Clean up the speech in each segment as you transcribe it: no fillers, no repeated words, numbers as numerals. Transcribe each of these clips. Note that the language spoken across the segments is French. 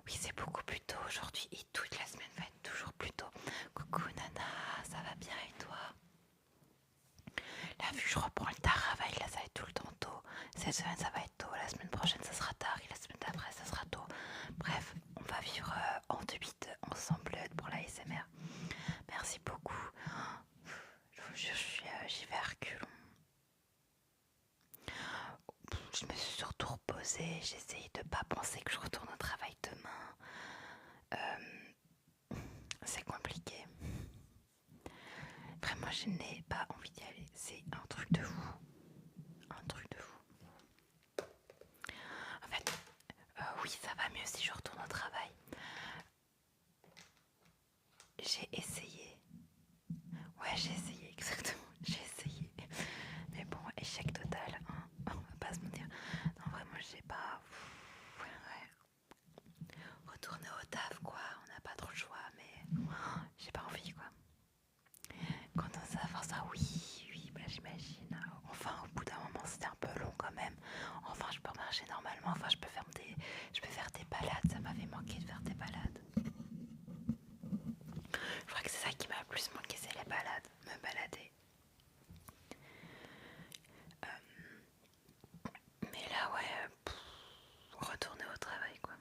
Oui, c'est beaucoup plus tôt aujourd'hui et toute la semaine va être toujours plus tôt. Coucou Nana, ça va bien et toi? Là, vu que je reprends le travail, là ça va être tout le temps tôt. Cette semaine ça va être tôt, la semaine prochaine ça sera tard et la semaine d'après ça sera tôt. Bref, on va vivre en 2-8 ensemble pour la SMR. Merci beaucoup. Je vous jure, j'y vais à reculons. Je me suis surtout reposée, j'ai essayé de pas penser que je retourne au travail demain. C'est compliqué. Vraiment, je n'ai pas envie d'y aller. C'est un truc de fou. Un truc de fou. En fait, oui, ça va mieux si je retourne au travail. J'ai essayé. Ouais, j'ai essayé, exactement. J'ai essayé. Mais bon, échec total. Hein. On va pas se mentir. Non, vraiment, j'ai pas. Ouais. Retourner au taf, quoi. On n'a pas trop le choix, mais j'ai pas envie, quoi. Quand on sait faire ça, oui, bah j'imagine. Enfin, au bout d'un moment, c'était un peu long quand même. Enfin, je peux marcher normalement. Enfin, je peux faire des balades. Ça m'avait manqué de faire des balades. Je crois que c'est ça qui m'a le plus manqué, c'est les balades. Me balader. Mais là, ouais, retourner au travail, quoi.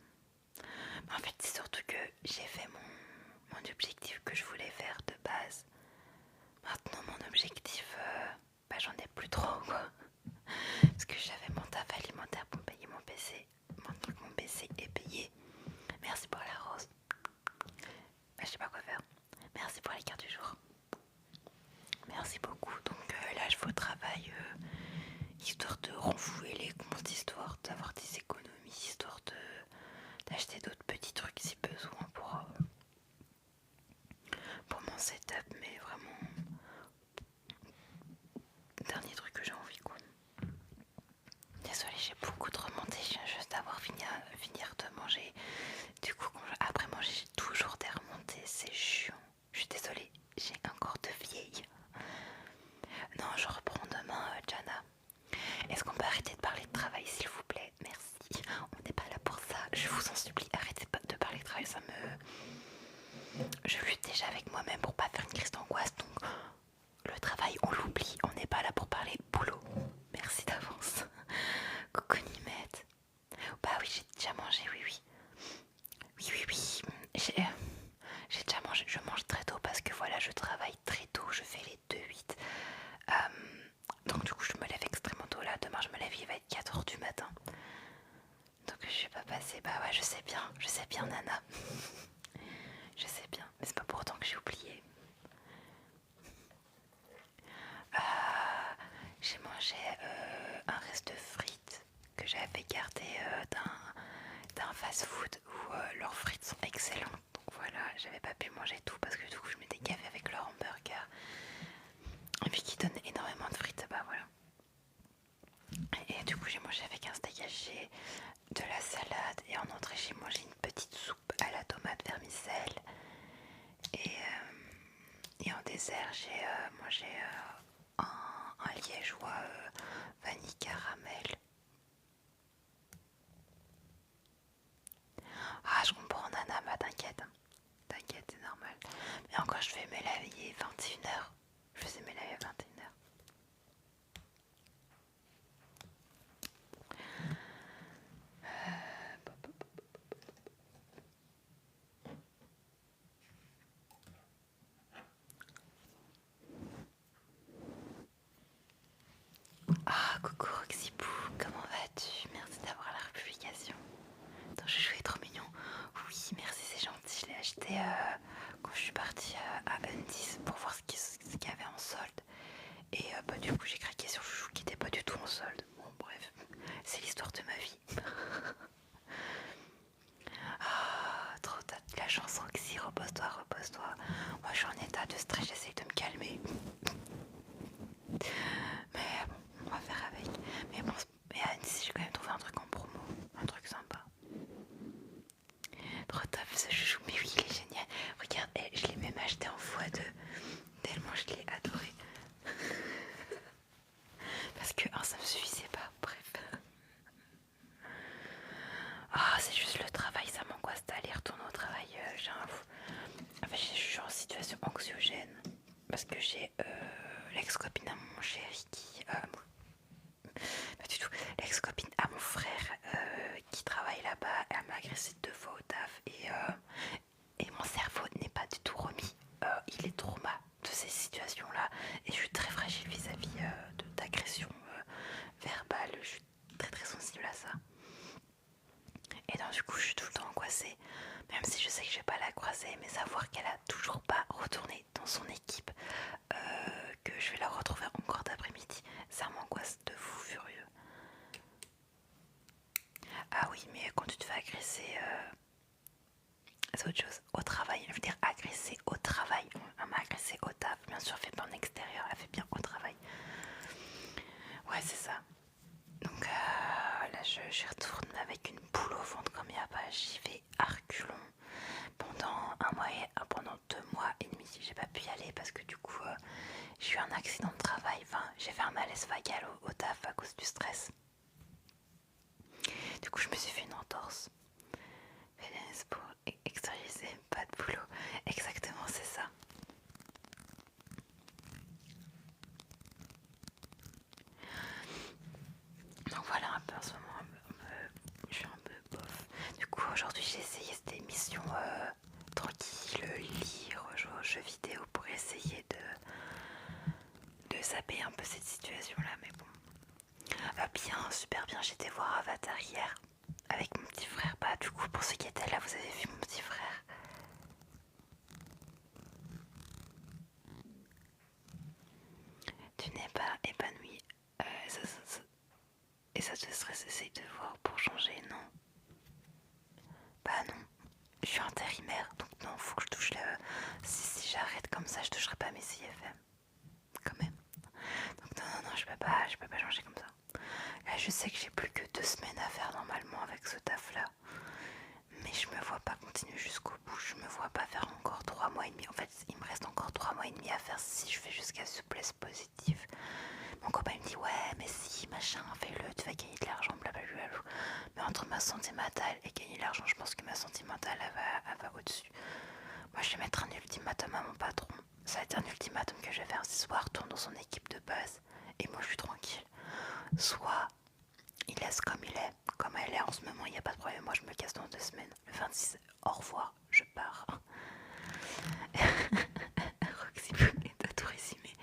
Mais en fait, c'est surtout que j'ai fait mon objectif que je voulais faire de base. Maintenant, mon objectif, bah, j'en ai plus trop, quoi. Parce que j'avais mon taf alimentaire pour payer mon PC. Maintenant que mon PC est payé, merci pour la rose. Bah, je sais pas quoi faire. Merci pour les cartes du jour. Merci beaucoup. Donc là, je vais au travail, histoire de renflouer les comptes, histoire d'avoir des économies, histoire d'acheter d'autres petits trucs si besoin pour mon setup. Mais vraiment, dernier truc que j'ai envie, quoi. Désolée, j'ai beaucoup de remontées, je viens juste d'avoir finir de manger. Du coup, après manger, j'ai toujours des remontées, c'est chiant. Je suis désolée, j'ai un corps de vieille. Non, je reprends demain, Jana. Est-ce qu'on peut arrêter de parler de travail, s'il vous plaît? Merci. On n'est pas là pour ça. Je vous en supplie, arrêtez de parler de travail. Ça me. Je lutte déjà avec moi-même pour pas faire une crise d'angoisse. Donc, le travail, on l'oublie. On n'est pas là pour parler boulot. Merci d'avance. Coucou Nimette. Bah oui, j'ai déjà mangé, oui, oui. Oui. J'ai déjà mangé. Je mange très tôt parce que voilà, je travaille très tôt. Je fais les 2-8. Donc du coup je me lève extrêmement tôt là, demain je me lève, il va être 4h du matin. Donc je vais pas passer, bah ouais je sais bien Nana. Je sais bien, mais c'est pas pour autant que j'ai oublié. J'ai mangé un reste de frites que j'avais gardé d'un fast food où leurs frites sont excellentes. Donc voilà, j'avais pas pu manger tout parce que du coup je m'étais gavé avec leur hamburger. Et puis qui donne énormément de frites, bah voilà. Et du coup j'ai mangé avec un steak haché, de la salade et en entrée j'ai mangé une petite soupe à la tomate vermicelle et en dessert j'ai mangé un liégeois vanille caramel. Ah je comprends Nana, bah t'inquiète, t'inquiète c'est normal. Mais encore je vais me laver 21h, je faisais me laver à 21h. Et donc du coup je suis tout le temps angoissée, même si je sais que je vais pas la croiser, mais savoir qu'elle a toujours pas retourné dans son équipe, que je vais la retrouver encore d'après-midi, ça m'angoisse de fou furieux. Ah oui, mais quand tu te fais agresser, c'est autre chose. Au travail, je veux dire agresser au travail. Elle m'a agressé au taf, bien sûr, fait pas en extérieur, elle fait bien au travail. Ouais, c'est ça. Donc là, je retourne avec une boule au ventre comme il n'y a pas. J'y vais à reculons. Pendant 2 mois et demi, j'ai pas pu y aller parce que du coup, j'ai eu un accident de travail. Enfin, j'ai fait un malaise vagal au taf à cause du stress. Du coup, je me suis fait une entorse. Pour extérioriser, pas de boulot. Exactement, c'est ça. Donc voilà un peu en ce moment, je suis un peu bof. Du coup, aujourd'hui, j'ai essayé cette émission tranquille, lire, jouer aux jeux vidéo pour essayer de zapper un peu cette situation-là. Mais bon, bien, super bien. J'étais voir Avatar hier avec mon petit frère. Bah, du coup, pour ceux qui étaient là, vous avez vu mon petit frère. Tu n'es pas épanoui. Et ça te stresse, essaye de voir pour changer, non? Bah non, je suis intérimaire, donc non, faut que je touche le... Si j'arrête comme ça, je toucherai pas mes CFM, quand même. Donc non, je peux pas changer comme ça. Là, je sais que j'ai plus que 2 semaines à faire normalement avec ce taf-là. Mais je me vois pas continuer jusqu'au bout, je me vois pas faire encore 3 mois et demi. En fait, il me reste encore 3 mois et demi à faire si je fais jusqu'à souplesse positive. Mon copain me dit ouais mais si machin fais-le, tu vas gagner de l'argent, blablabla. Mais entre ma santé mentale et gagner de l'argent, je pense que ma santé mentale elle va au-dessus. Moi je vais mettre un ultimatum à mon patron. Ça va être un ultimatum que je vais faire, c'est soit retourne dans son équipe de base et moi je suis tranquille, soit il laisse comme il est, comme elle est en ce moment, il n'y a pas de problème, moi je me casse dans 2 semaines. Le 26, au revoir, je pars. Roxy est à tout résumer.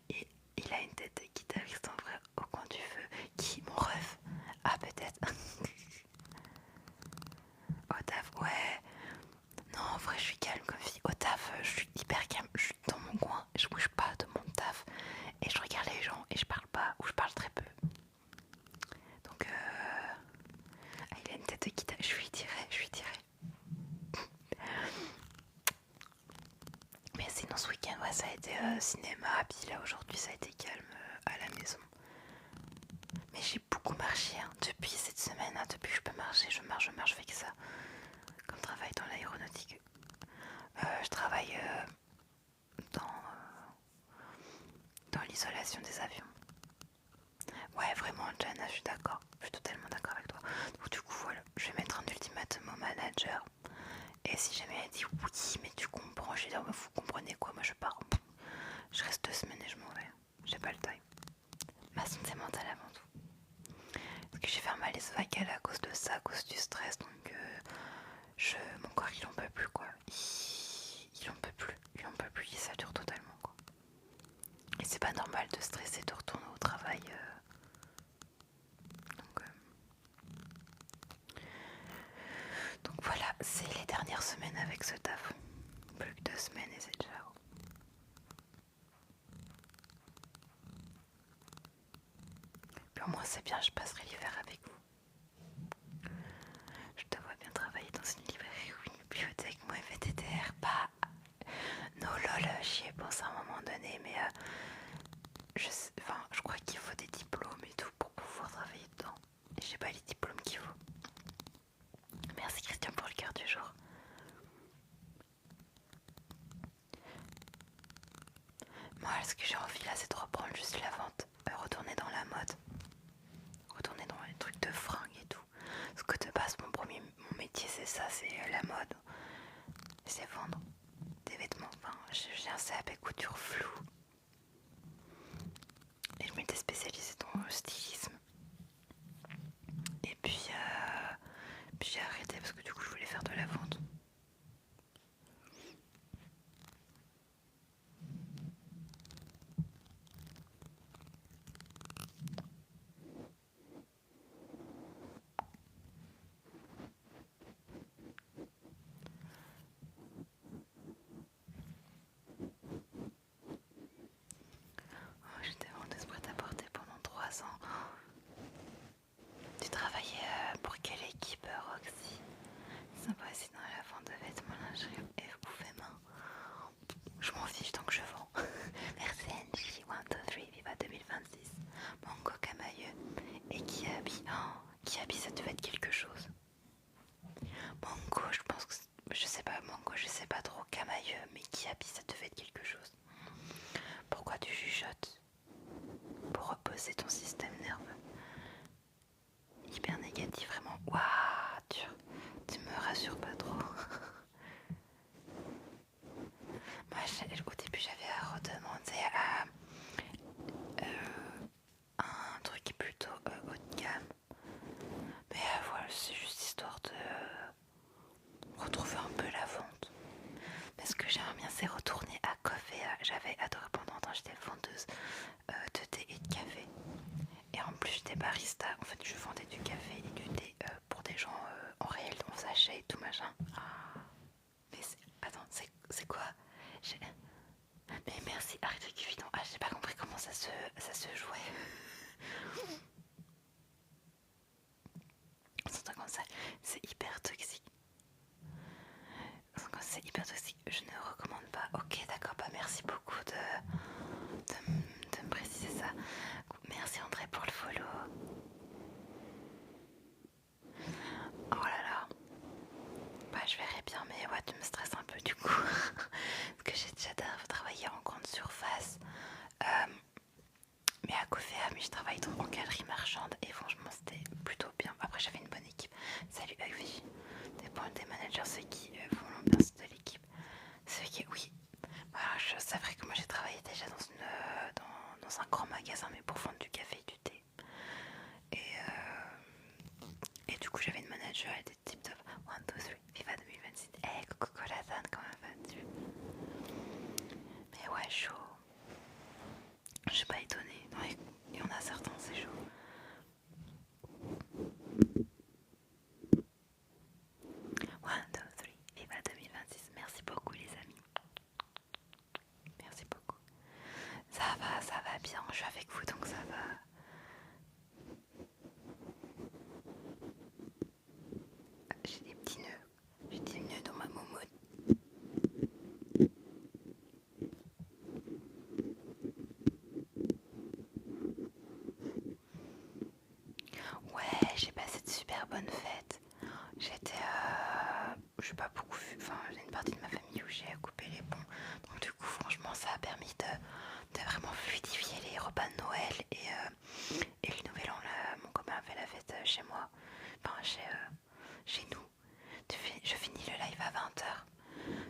Et il a une tête de guitariste en vrai au coin du feu. Qui, mon rêve? Ah peut-être. Au taf, ouais. Non, en vrai je suis calme comme fille. Au taf, je suis hyper calme. Je suis dans mon coin, je bouge pas de mon taf. Et je regarde les gens et je parle pas ou je parle très peu. Donc il a une tête de guitariste. Je lui dirais. Mais sinon ce week-end, ouais, ça a été cinéma. Puis là aujourd'hui ça a été calme à la maison. Mais j'ai beaucoup marché hein, depuis cette semaine, hein, depuis que je peux marcher, je marche, je fais que ça. Comme travail dans l'aéronautique. Je travaille dans l'isolation des avions. Ouais, vraiment, Jana, je suis d'accord. Je suis totalement d'accord avec toi. Donc du coup, voilà, je vais mettre un ultimatum au manager. Et si jamais elle dit oui, mais tu comprends, je vais dire, vous comprenez quoi, moi je pars. Je reste 2 semaines et je m'en vais. J'ai pas le time. Ma santé mentale avant tout. Parce que j'ai fait un malaise vagal à cause de ça, à cause du stress. Donc mon corps il en peut plus quoi. Il en peut plus. Il en peut plus. Il sature totalement quoi. Et c'est pas normal de stresser, de retourner au travail. Donc voilà, c'est les dernières semaines avec ce taf. Plus que 2 semaines et c'est déjà. Puis au moins c'est bien, je passerai l'hiver avec vous. Je te vois bien travailler dans une librairie ou une bibliothèque, moi VTTR, pas. No lol, j'y ai pensé à un moment donné, mais je crois qu'il faut des diplômes et tout pour pouvoir travailler dedans. Et j'ai pas les diplômes qu'il faut. Merci Christian pour le cœur du jour. Moi, ce que j'ai envie là, c'est de reprendre juste la vente, retourner dans la mode, retourner dans les trucs de fringues et tout. Parce que de base, mon métier, c'est ça, c'est la mode. C'est vendre des vêtements. Enfin, j'ai un CAP couture floue. Et je m'étais spécialisée dans le stylisme. Et puis j'ai arrêté parce que du coup, je voulais faire de la vente. Kiabi, ça devait être quelque chose. Mango, je pense que... Je sais pas, Mango, je sais pas trop. Camailleux, mais Kiabi, ça devait être quelque chose. Pourquoi tu chuchotes? Pour reposer ton système nerveux. Hyper négatif, vraiment. Waouh, tu me rassures pas trop. Moi, au début, j'avais à redemander à un truc plutôt haut de gamme. Mais voilà, c'est juste histoire de retrouver un peu la vente. Mais ce que j'aimerais bien, c'est retourner à Coffea. J'avais adoré pendant longtemps, j'étais vendeuse de thé et de café. Et en plus, j'étais barista. En fait, je vendais du café et du thé pour des gens en réel, en sachet et tout machin. Mais attends, c'est quoi? Mais merci, arrête de Cupidon. Ah, j'ai pas compris comment ça se jouait. Surtout comme ça, c'est hyper toxique. C'est hyper toxique, je ne recommande pas. Ok, d'accord, bah merci beaucoup de me préciser ça. Merci André pour le follow. Oh là là. Bah je verrai bien, mais ouais, tu me stresses un peu du coup. Parce que j'ai déjà travaillé en grande surface. Mais à Coffea, mais je travaille en galerie marchande et franchement c'était plutôt bien. Après j'avais une bonne équipe. Salut Ivy. Des managers, ceux qui font l'ambiance de l'équipe. Ceux qui, oui. Voilà, c'est vrai que moi j'ai travaillé déjà dans un grand magasin mais pour vendre du café et du thé. Et du coup j'avais une manager, elle était tip top. 1, 2, 3, FIFA 2026. Hey, coucou Colatane, comment vas-tu? Mais ouais, chaud. Je suis pas étonnée. Ouais, il y en a certains, c'est chaud. 1, 2, 3, FIFA 2026. Merci beaucoup les amis. Merci beaucoup. Ça va bien. Je suis avec vous donc ça va. J'ai des petits nœuds. J'ai des nœuds dans ma moumoute. Ouais, j'ai passé de super bonnes fêtes. J'étais... j'ai pas beaucoup vu... Enfin, j'ai une partie de ma famille où j'ai coupé les ponts. Donc du coup, franchement, ça a permis de vraiment fluidifier les repas de Noël. Et le nouvel an, là, mon copain a fait la fête chez moi. Enfin, chez nous. Je finis le live à 20h.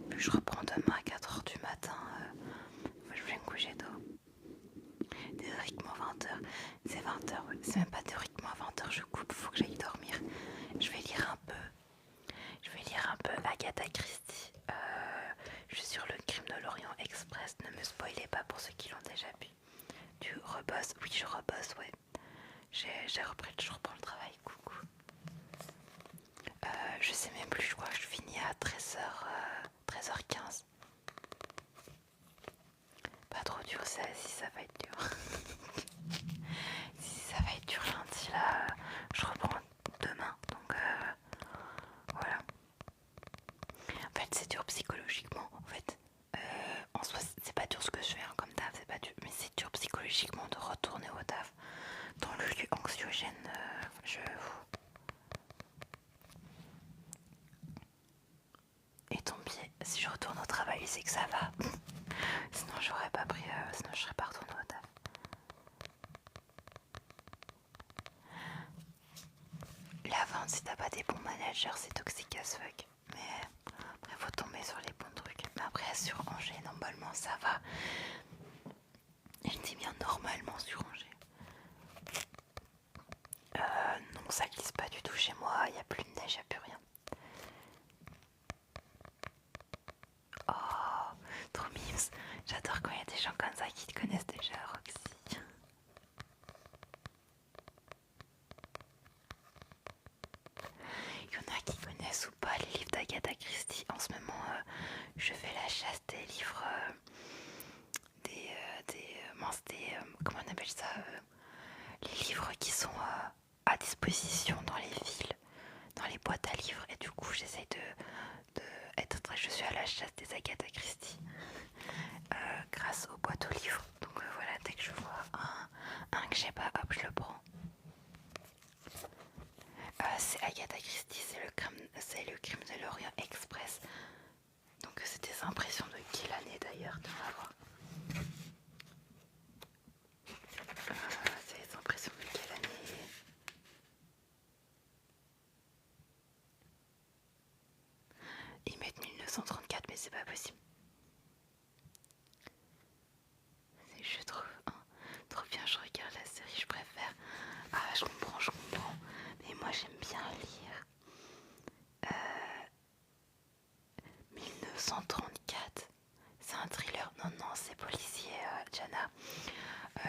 Puis je reprends demain à 4h du matin. Je vais me coucher tôt. Théoriquement 20h. C'est 20h, oui. C'est même pas théoriquement à 20h, je coupe, faut que j'aille dormir. Je vais lire un peu. Agatha Christie. Je suis sur le crime de l'Orient Express. Ne me spoilez pas pour ceux qui l'ont déjà vu. Tu rebosses? Oui, je rebosse, ouais. Je reprends le travail, coucou. Je sais même plus, je crois que je finis à 13h15. Pas trop dur, ça, si ça va être dur. Si ça va être dur lundi, là, je reprends demain. Donc, voilà. En fait, c'est dur psychologiquement. En fait, en soi, c'est pas dur ce que je fais hein, comme taf, c'est pas dur. Mais c'est dur psychologiquement de retourner au taf. Dans le lieu anxiogène, Et tant pis, si je retourne au travail, c'est que ça va. Sinon, j'aurais pas pris. Sinon, je serais pas retournée au taf. La vente, si t'as pas des bons managers, c'est toxique as fuck. Mais après, faut tomber sur les bons trucs. Mais après, sur Angers, normalement, ça va. Je dis bien normalement sur Angers. Non, ça glisse pas du tout chez moi. Il n'y a plus de neige, il n'y a plus rien. Oh, trop mimes. J'adore quand il y a des gens comme ça qui te connaissent déjà, Roxy. Il y en a qui connaissent ou pas les livres d'Agatha Christie. En ce moment, je fais la chasse des livres, comment on appelle ça, les livres qui sont à disposition dans les villes, dans les boîtes à livres. Et du coup, j'essaye je suis à la chasse des Agatha Christie grâce aux boîtes aux livres. Donc voilà, dès que je vois un que j'ai pas, hop, je le prends. c'est Agatha Christie, c'est le crime de l'Orient Express. Donc c'est des impressions de quelle année d'ailleurs, tu vas voir. C'est les impressions de quelle année? Ils mettent 1934 mais c'est pas possible. C'est juste trop, hein, trop bien, je regarde la série, je préfère. Ah je comprends. Mais moi j'aime bien lire. 1934. C'est un thriller. Non, c'est policier, Jana.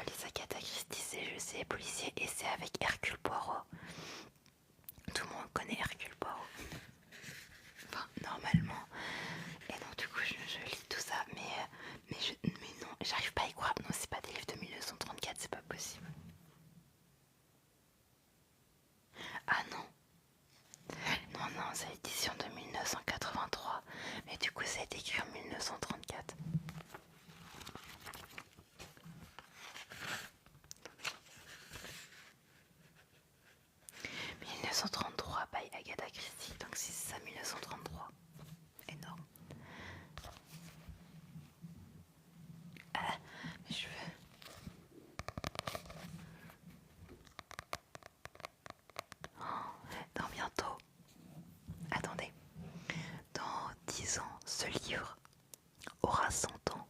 Les Agatha Christie, c'est policier et c'est avec Hercule Poirot. Tout le monde connaît Hercule Poirot. Enfin, normalement. Et donc, du coup, je lis tout ça. Mais non, j'arrive pas à y croire. Non, c'est pas des livres de 1934, c'est pas possible. Ah non. Non, c'est l'édition de 1983. Mais du coup, ça a été écrit en 1934. 1933 by Agatha Christie, donc c'est ça 1933. Énorme. Ah, mais je veux. Dans bientôt. Attendez. Dans 10 ans, ce livre aura 100 ans.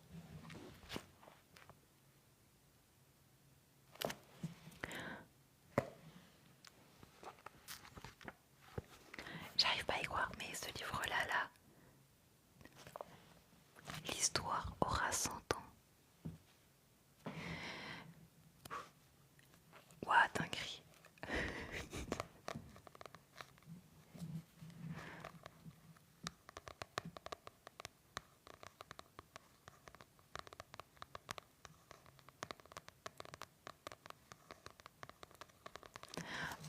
J'arrive pas à y croire, mais ce livre-là, l'histoire aura 100 ans. Ouah, dinguerie.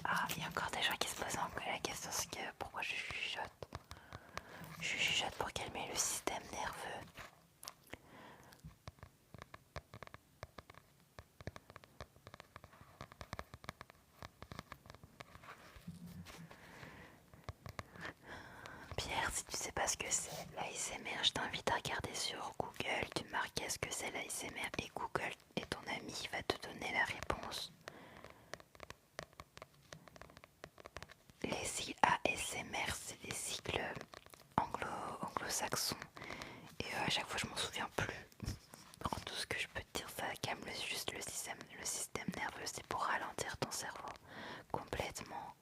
Ah, il y a encore des gens qui se posent la question pourquoi je chuchote. Je chuchote pour calmer le système nerveux. Pierre, si tu sais pas ce que c'est l'ASMR, je t'invite à regarder sur Google. Tu marques qu'est-ce que c'est l'ASMR et Google est ton ami, il va te donner la réponse. Les sigles ASMR, c'est des sigles anglo-saxons. Et à chaque fois, je m'en souviens plus. En tout ce que je peux te dire, ça calme juste le système nerveux. C'est pour ralentir ton cerveau complètement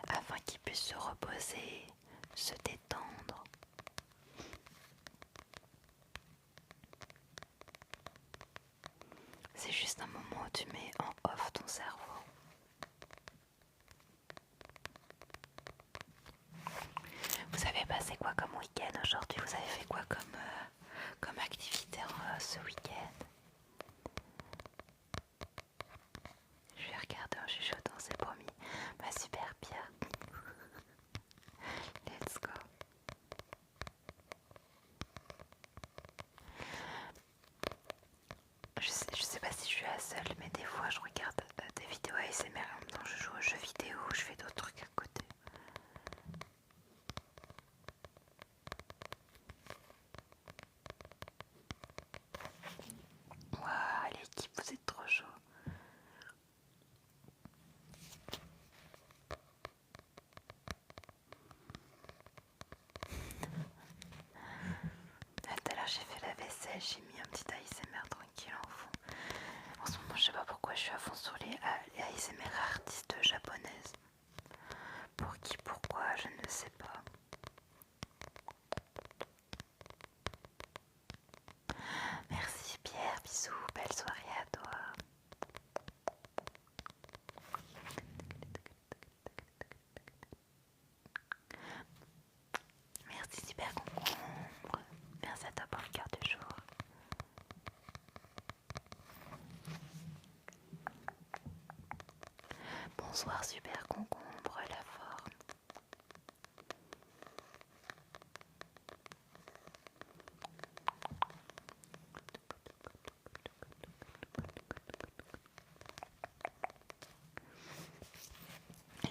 afin qu'il puisse se reposer, se détendre. C'est juste un moment où tu mets en off ton cerveau. Vous avez passé quoi comme week-end aujourd'hui? Vous avez fait quoi comme activité ce week-end? Je vais regarder en chuchotant, c'est promis. Bah super Pierre. Let's go. Je sais pas si je suis la seule, mais des fois je regarde des vidéos ASMR en même temps je joue aux jeux vidéo, je fais d'autres trucs à côté. Waouh, l'équipe, vous êtes trop chaud. Tout à l'heure j'ai fait la vaisselle, j'ai mis un petit ASMR tranquille en fond. En ce moment je sais pas pourquoi je suis à fond sur les ASMR artistes japonaises. Pour qui, pourquoi, je ne sais pas. Merci Pierre, bisous, belle soirée à toi. Merci Super Concombre. Merci à toi pour le cœur du jour. Bonsoir Super Concombre, la forme.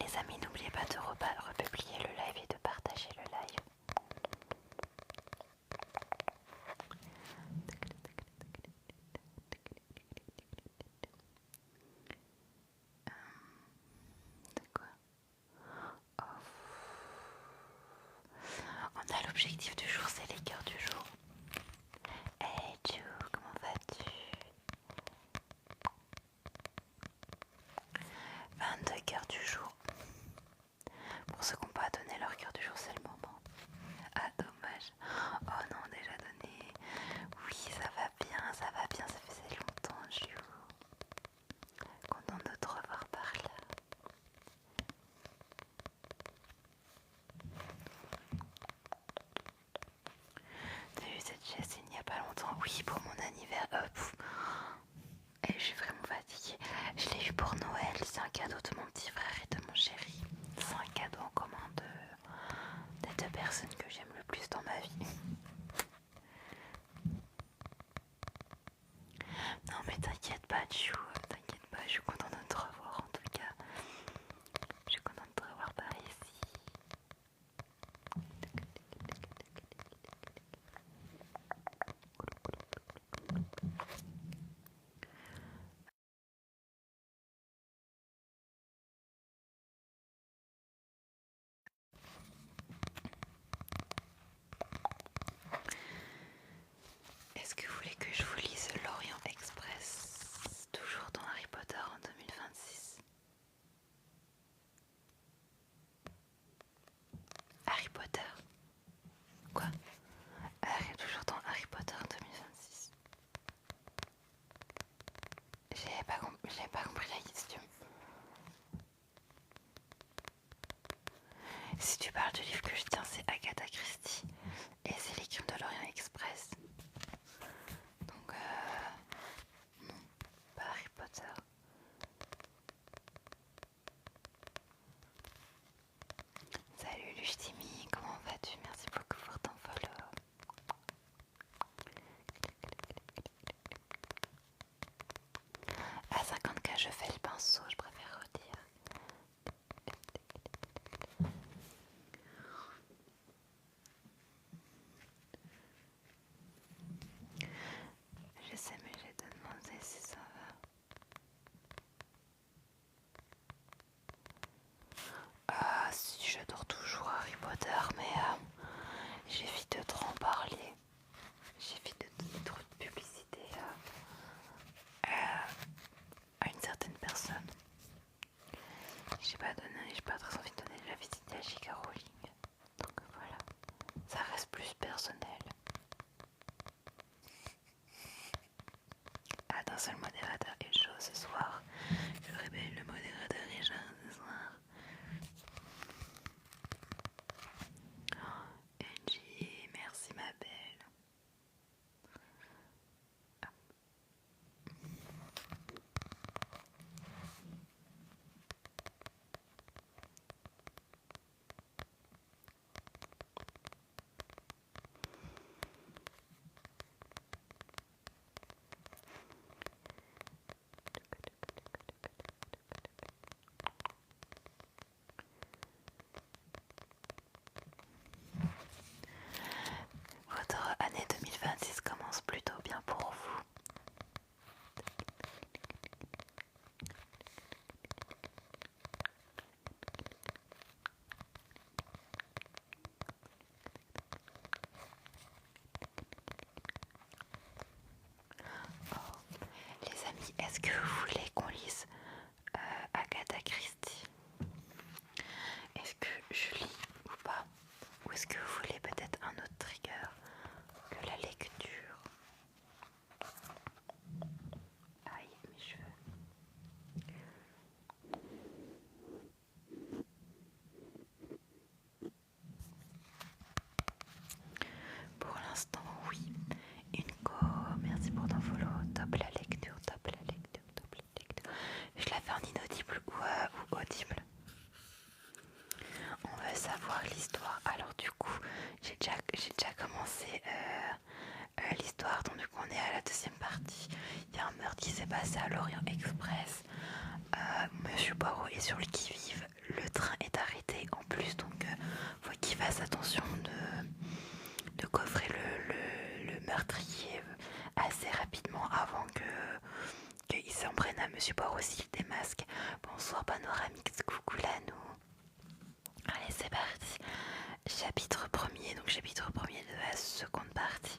Les amis, n'oubliez pas pas de chou, t'inquiète pas, je suis contente de te revoir en tout cas. Je suis contente de te revoir par ici. Est-ce que vous voulez que je vous lise L'Orient Express, toujours dans Harry Potter en 2026? Harry Potter? Quoi? Toujours dans Harry Potter en 2026. J'avais pas compris la question. Si tu parles du livre que je tiens, c'est Agatha Christie et c'est Les Crimes de l'Orient Express. Donc, non, pas Harry Potter. Salut Lustimi, comment vas-tu? Merci beaucoup pour ton follow. À 50K, je fais le pinceau, je préfère redire. Je sais, mais j'ai demandé si ça va. Ah, si, j'adore toujours Harry Potter, mais j'évite de trop en parler. J'évite de donner trop de publicité à une certaine personne. J'ai pas très envie de donner de la visite à J.K. Rowling. Donc voilà, ça reste plus personnel. Ah, d'un seul modérateur est chaud ce soir. Je révèle, le modérateur est chaud ce soir. Angie, merci ma belle. Votre année 2026 commence plutôt bien pour vous. Les amis, est-ce que vous voulez qu'on lise Agatha Christie? Est-ce que je lis ou pas? Ou est-ce que vous voulez peut-être un autre trigger que la lecture? Aïe, mes cheveux. Pour l'instant, oui. Une merci pour ton follow. Top la lecture, top la lecture, top la lecture. Je la fais en inaudible ou audible? On veut savoir l'histoire. Alors du coup, j'ai déjà commencé l'histoire. Donc du coup, on est à la deuxième partie. Il y a un meurtre qui s'est passé à l'Orient Express. Monsieur Poirot est sur le qui-vive. Le train est arrêté en plus, donc faut qu'il fasse attention de coffrer le meurtrier assez rapidement avant qu'il s'en prenne à Monsieur Poirot s'il démasque. Bonsoir Panoramix, coucou Lanou. Allez, c'est parti. Chapitre 1er, donc chapitre 1er de la seconde partie.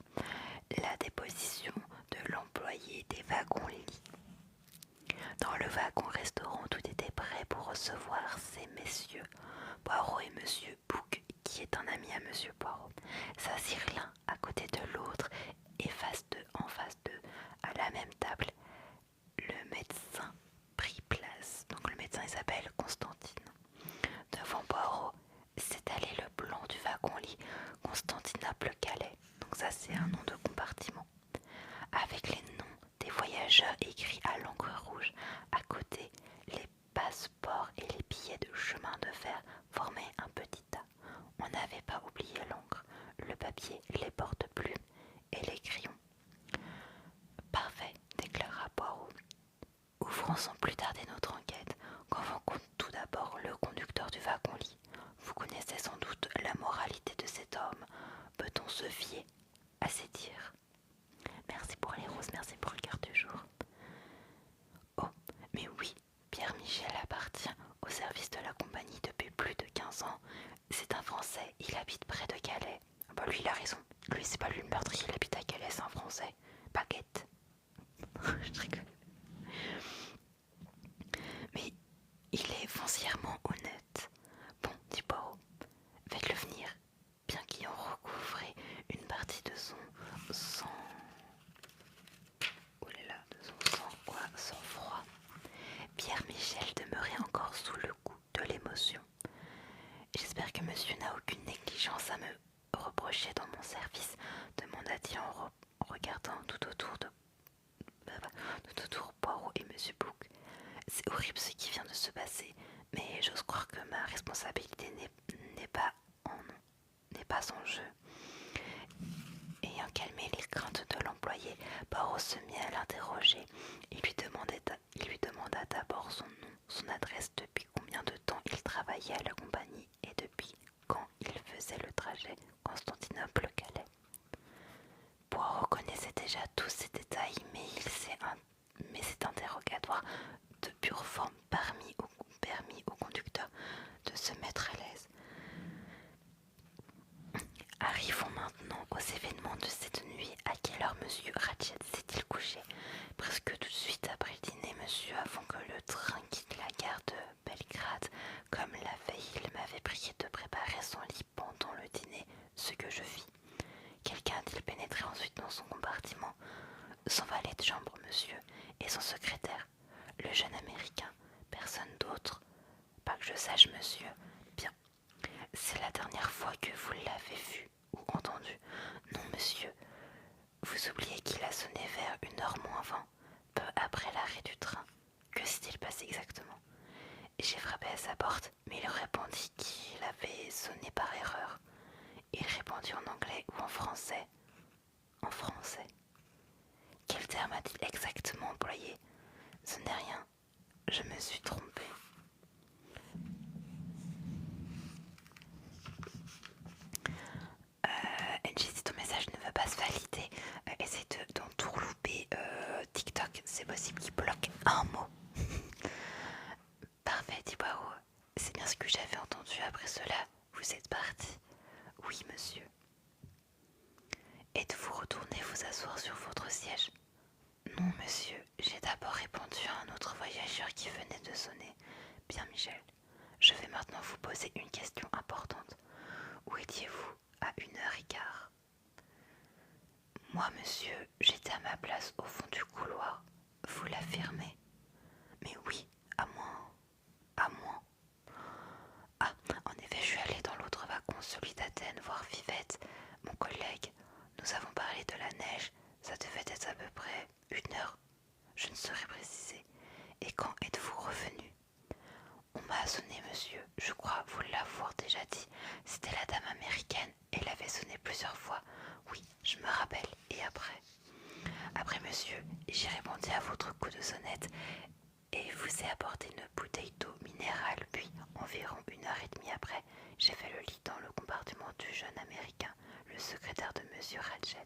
La déposition de l'employé des wagons-lits. Dans le wagon-restaurant, tout était prêt pour recevoir ces messieurs, Poirot et Monsieur Bouc, qui est un ami à Monsieur Poirot, s'assirent l'un à côté de l'autre et en face d'eux, à la même table. Le médecin prit place. Donc le médecin il s'appelle Constantine. Devant Poirot s'étalait le plan du wagon-lit Constantinople-Calais. Donc ça c'est un nom de compartiment. Avec les noms des voyageurs écrits à l'encre rouge. À côté, les passeports et les billets de chemin de fer formaient un petit tas. On n'avait pas oublié l'encre, le papier, les porte-plumes et les crayons. Parfait, déclara Poirot. Français, il habite près de Calais. Bah lui il a raison, lui c'est pas lui le meurtrier, il habite à Calais, c'est un Français. Baguette. Je rigole. Mais il est foncièrement honnête. Bon, dit Poirot, faites-le venir, bien qu'ayant recouvré une partie de son sang. Oh là là, de son sang, quoi, sang-froid. Pierre Michel demeurait encore sous le coup de l'émotion. J'espère que monsieur n'a aucune négligence à me reprocher dans mon service, demanda-t-il en regardant tout autour Poirot et monsieur Bouc. C'est horrible ce qui vient de se passer, mais j'ose croire que ma responsabilité n'est pas en jeu. Ayant calmé les craintes de l'employé, Poirot se mit à l'interroger. Il lui demanda d'abord son nom, son adresse, depuis combien de temps il travaillait à la compagnie et depuis quand il faisait le trajet Constantinople-Calais. Poirot connaissait déjà tous ces détails, mais cet interrogatoire de pure forme permis au conducteur de se mettre à l'aise. Arrivons maintenant aux événements de cette nuit. À quelle heure monsieur Ratchet s'est-il couché? Presque tout de suite après le dîner, monsieur, avant que le train quitte la gare de Belgrade. Comme la veille, il m'avait prié de préparer son lit pendant le dîner, ce que je fis. Quelqu'un a-t-il pénétré ensuite dans son compartiment? Son valet de chambre, monsieur, et son secrétaire, le jeune américain. Personne d'autre? Pas que je sache, monsieur. Bien. C'est la dernière fois que vous l'avez vu ou entendu? Non, monsieur. Vous oubliez qu'il a sonné vers 1h moins 20, peu après l'arrêt du train. Que s'est-il passé exactement? J'ai frappé à sa porte, mais il répondit qu'il avait sonné par erreur. Il répondit en anglais ou en français? En français. Quel terme a-t-il exactement employé? Ce n'est rien. Je me suis trompée. NG, si ton message ne veut pas se valider, essaie d'entourlouper TikTok. C'est possible qu'il bloque un mot. Parfait, dit Poirot. C'est bien ce que j'avais entendu. Après cela, vous êtes parti? Oui, monsieur. Êtes-vous retourné vous asseoir sur votre siège? Non, monsieur. J'ai d'abord répondu à un autre voyageur qui venait de sonner. Bien, Michel. Je vais maintenant vous poser une question importante. Où étiez-vous à 1h15? Moi, monsieur, j'étais à ma place au fond du couloir. Vous l'affirmez? Mais oui, à moins. À moins. Ah, en effet, je suis allée dans l'autre wagon, celui d'Athènes, voir Vivette, mon collègue. Nous avons parlé de la neige. Ça devait être à peu près 1h. Je ne saurais préciser. Et quand êtes-vous revenu? On m'a sonné, monsieur. Je crois vous l'avoir déjà dit. C'était la dame américaine. Elle avait sonné plusieurs fois. Oui, je me rappelle. Et après? Après, monsieur, j'ai répondu à votre coup de sonnette et vous ai apporté une bouteille d'eau minérale. Puis, environ 1h30 après, j'ai fait le lit dans le compartiment du jeune américain, le secrétaire de monsieur Ratchet.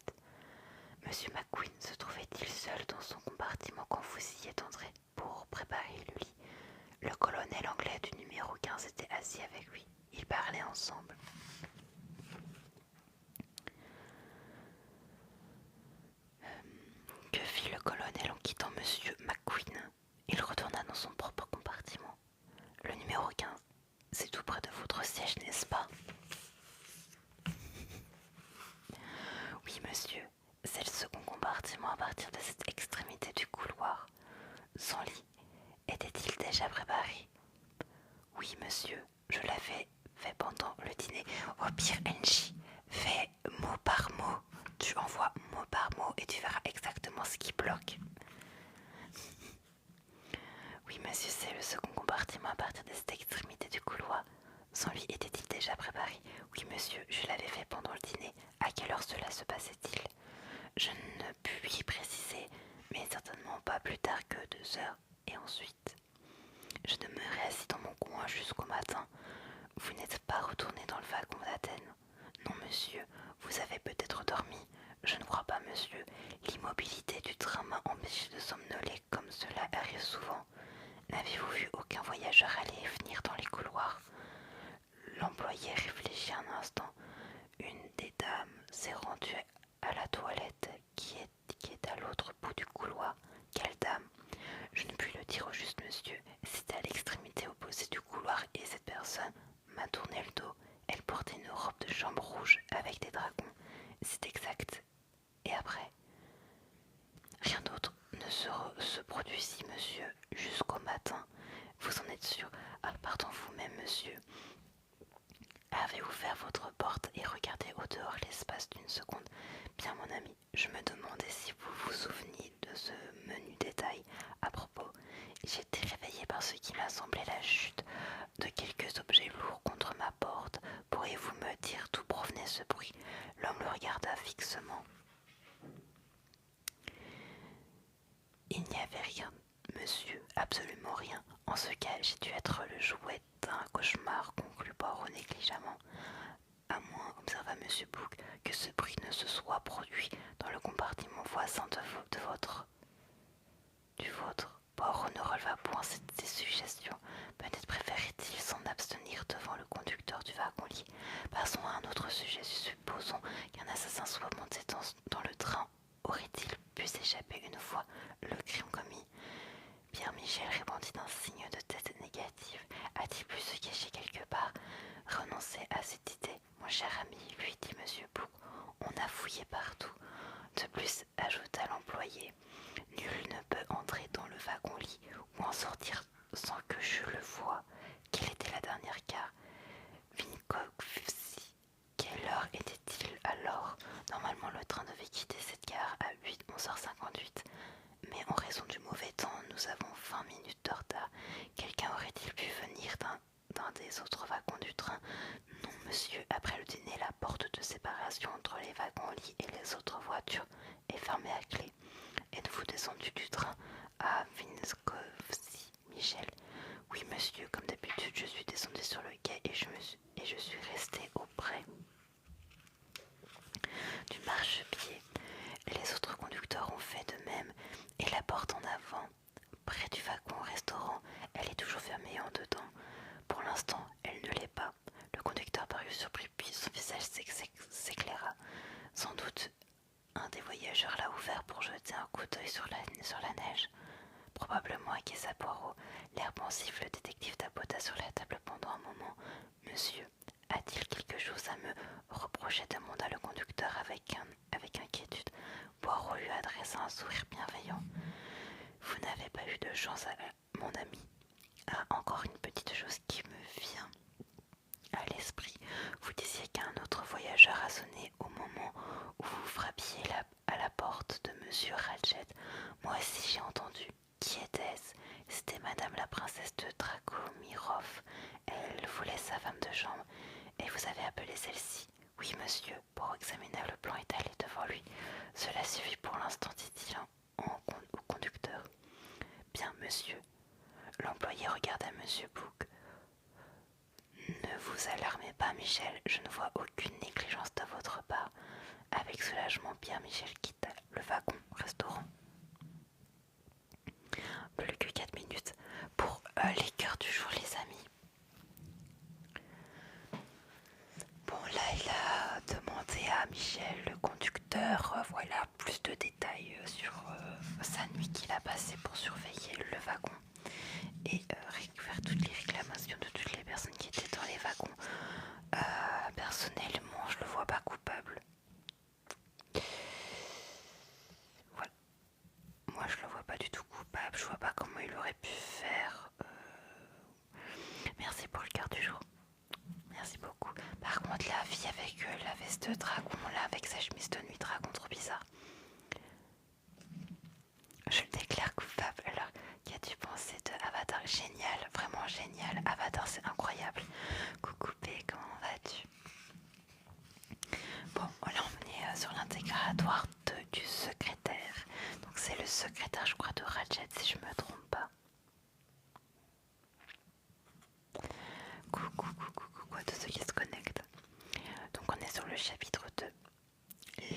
Monsieur McQueen se trouvait-il seul dans son compartiment quand vous y êtes entré pour préparer le lit? Le colonel anglais du numéro 15 était assis avec lui. Ils parlaient ensemble. Que fit le colonel en quittant monsieur McQueen? Il retourna dans son propre compartiment. Le numéro 15, c'est tout près de votre siège, n'est-ce pas? Oui, monsieur, c'est le second compartiment à partir de cette extrémité du couloir. Son lit était-il déjà préparé? Oui, monsieur, je l'avais fait pendant le dîner. Au pire, NJ, fais mot par mot. Tu envoies mot par mot et tu verras exactement ce qui bloque. Oui, monsieur, c'est le second compartiment à partir de cette extrémité du couloir. Son lit était-il déjà préparé? Oui, monsieur, je l'avais fait pendant le dîner. À quelle heure cela se passait-il? Je ne puis préciser, mais certainement pas plus tard que 2h. Et ensuite, je demeurai assis dans mon coin jusqu'au matin. Vous n'êtes pas retourné dans le wagon d'Athènes? Non, monsieur, vous avez peut-être dormi. Je ne crois pas, monsieur. L'immobilité du train m'a empêché de somnoler comme cela arrive souvent. N'avez-vous vu aucun voyageur aller et venir dans les couloirs? L'employé réfléchit un avez ouvert votre porte et regardé au dehors l'espace d'une seconde. Bien mon ami, je me demandais si vous vous souveniez de ce menu détail. À propos, j'ai été réveillée par ce qui m'a semblé la chute de quelques objets lourds contre ma porte. Pourriez-vous me dire d'où provenait ce bruit? L'homme le regarda fixement. Il n'y avait rien, monsieur, absolument rien. En ce cas, j'ai dû être le jouet d'un cauchemar, conclut Poirot négligemment. À moins, observa monsieur Bouc, que ce bruit ne se soit produit dans le compartiment voisin du vôtre. Poirot ne releva point ces suggestions. Peut-être préférait-il s'en abstenir devant le conducteur du wagon-lit. Passons à un autre sujet. Supposons qu'un assassin soit monté dans le train. Aurait-il pu s'échapper une fois le crime commis? Pierre Michel répondit d'un signe de tête négatif. A-t-il pu se cacher quelque part? Renoncez à cette idée, mon cher ami, lui dit monsieur Bouc. On a fouillé partout. De plus, ajouta l'employé, nul ne peut entrer dans le wagon-lit ou en sortir sans que je le voie. Quelle était la dernière gare? Vinkovci. Quelle heure était-il alors? Normalement, le train devait quitter cette gare à 11h58. Mais en raison du mauvais temps, nous avons 20 minutes de retard. Quelqu'un aurait-il pu venir d'un des autres wagons du train? Non, monsieur. Après le dîner, la porte de séparation entre les wagons-lits et les autres voitures est fermée à clé. Êtes-vous descendu du train à Vinkovci, Michel? Oui, monsieur. Comme d'habitude, je suis descendu sur le quai et je suis resté auprès du marchepied. Les autres conducteurs ont fait de même, et la porte en avant, près du wagon-restaurant, elle est toujours fermée en dedans. Pour l'instant, elle ne l'est pas. Le conducteur parut surpris, puis son visage s'éclaira. Sans doute, un des voyageurs l'a ouvert pour jeter un coup d'œil sur la neige. Probablement, acquiesça Poirot. L'air pensif, le détective tapota sur la table pendant un moment. Monsieur, a-t-il quelque chose à me reprocher? Demanda le conducteur avec inquiétude. Poirot lui adressa un sourire bienveillant. Vous n'avez pas eu de chance, mon ami. Ah, encore une petite chose qui me vient à l'esprit. Vous disiez qu'un autre voyageur a sonné au moment où vous frappiez à la porte de monsieur Ratchet. Moi aussi j'ai entendu. Qui était-ce? C'était madame la princesse de Dragomirov. Elle voulait sa femme de chambre. Et vous avez appelé celle-ci? Oui, monsieur. Pour examiner le plan étalé devant lui. Cela suffit pour l'instant, dit-il au conducteur. Bien, monsieur. L'employé regarda monsieur Bouc. Ne vous alarmez pas, Michel, je ne vois aucune négligence de votre part. Avec soulagement, Pierre Michel quitta le wagon-restaurant. Plus que 4 minutes pour les cœurs du jour, les amis. Bon, là, il a demandé à Michel, le conducteur, voilà, plus de détails sur sa nuit qu'il a passée pour surveiller le wagon et récupérer toutes les réclamations de toutes les personnes qui étaient dans les wagons. Personnellement, je le vois pas coupable. Voilà. Moi, je le vois pas du tout coupable. Je vois pas comment il aurait pu faire. Merci pour le cœur du jour. Merci beaucoup. Par contre, la fille avec la veste de dragon, là, avec sa chemise de nuit dragon, trop bizarre. Je le déclare coupable. Alors, qu'as-tu pensé de Avatar? Génial, vraiment génial. Avatar, c'est incroyable. Coucou P, comment vas-tu? Bon, là, on est sur l'intégratoire du secrétaire. Donc, c'est le secrétaire, je crois, de Ratchet, si je me trompe pas. Coucou à tous ceux qui se connectent. Donc, on est sur le chapitre 2.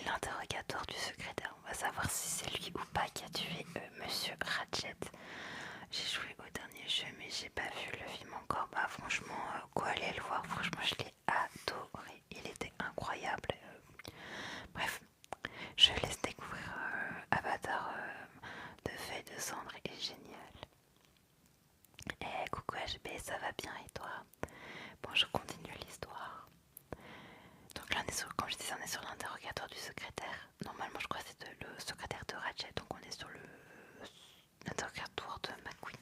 L'interrogatoire du secrétaire. On va savoir si c'est lui ou pas qui a tué Monsieur Ratchet. J'ai joué au dernier jeu mais j'ai pas vu le film encore. Bah franchement, quoi aller le voir, franchement je l'ai adoré. Il était incroyable. Bref, je laisse découvrir Avatar de Feuilles de Cendre est génial. Et coucou HB, ça va bien et toi? Bon, je continue l'histoire. Donc là, comme je disais, on est sur l'interrogatoire du secrétaire. Normalement, je crois que c'est le secrétaire de Ratchet, donc on est sur l'interrogatoire de McQueen.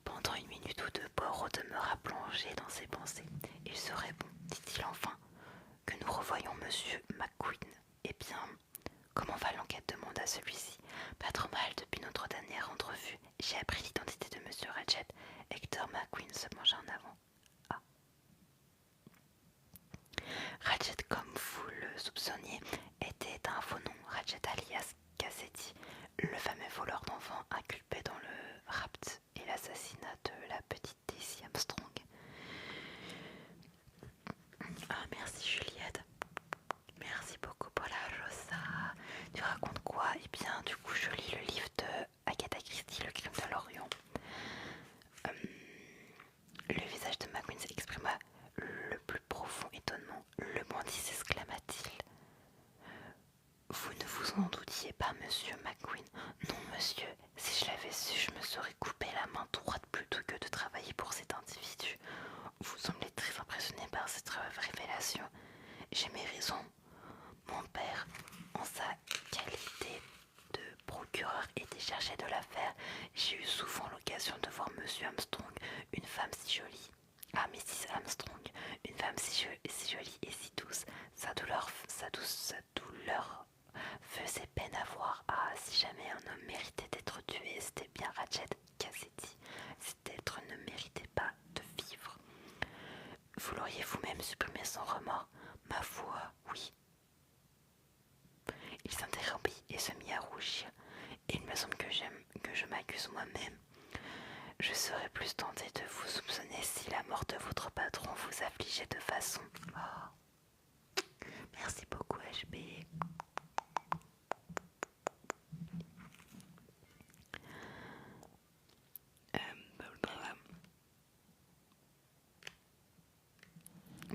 Pendant une minute ou deux, Poirot demeura plongé dans ses Armstrong, une femme si jolie et si douce. Sa douleur faisait peine à voir. Ah, si jamais un homme méritait d'être tué, c'était bien Ratchet Cassidy. Cet être ne méritait pas de vivre. Vous l'auriez vous-même supprimé sans remords? Ma foi, oui. Il s'interrompit et se mit à rougir. Il me semble que je m'accuse moi-même. Je serais plus tentée de vous soupçonner si la mort de votre patron vous affligeait de façon... Oh. Merci beaucoup, HB.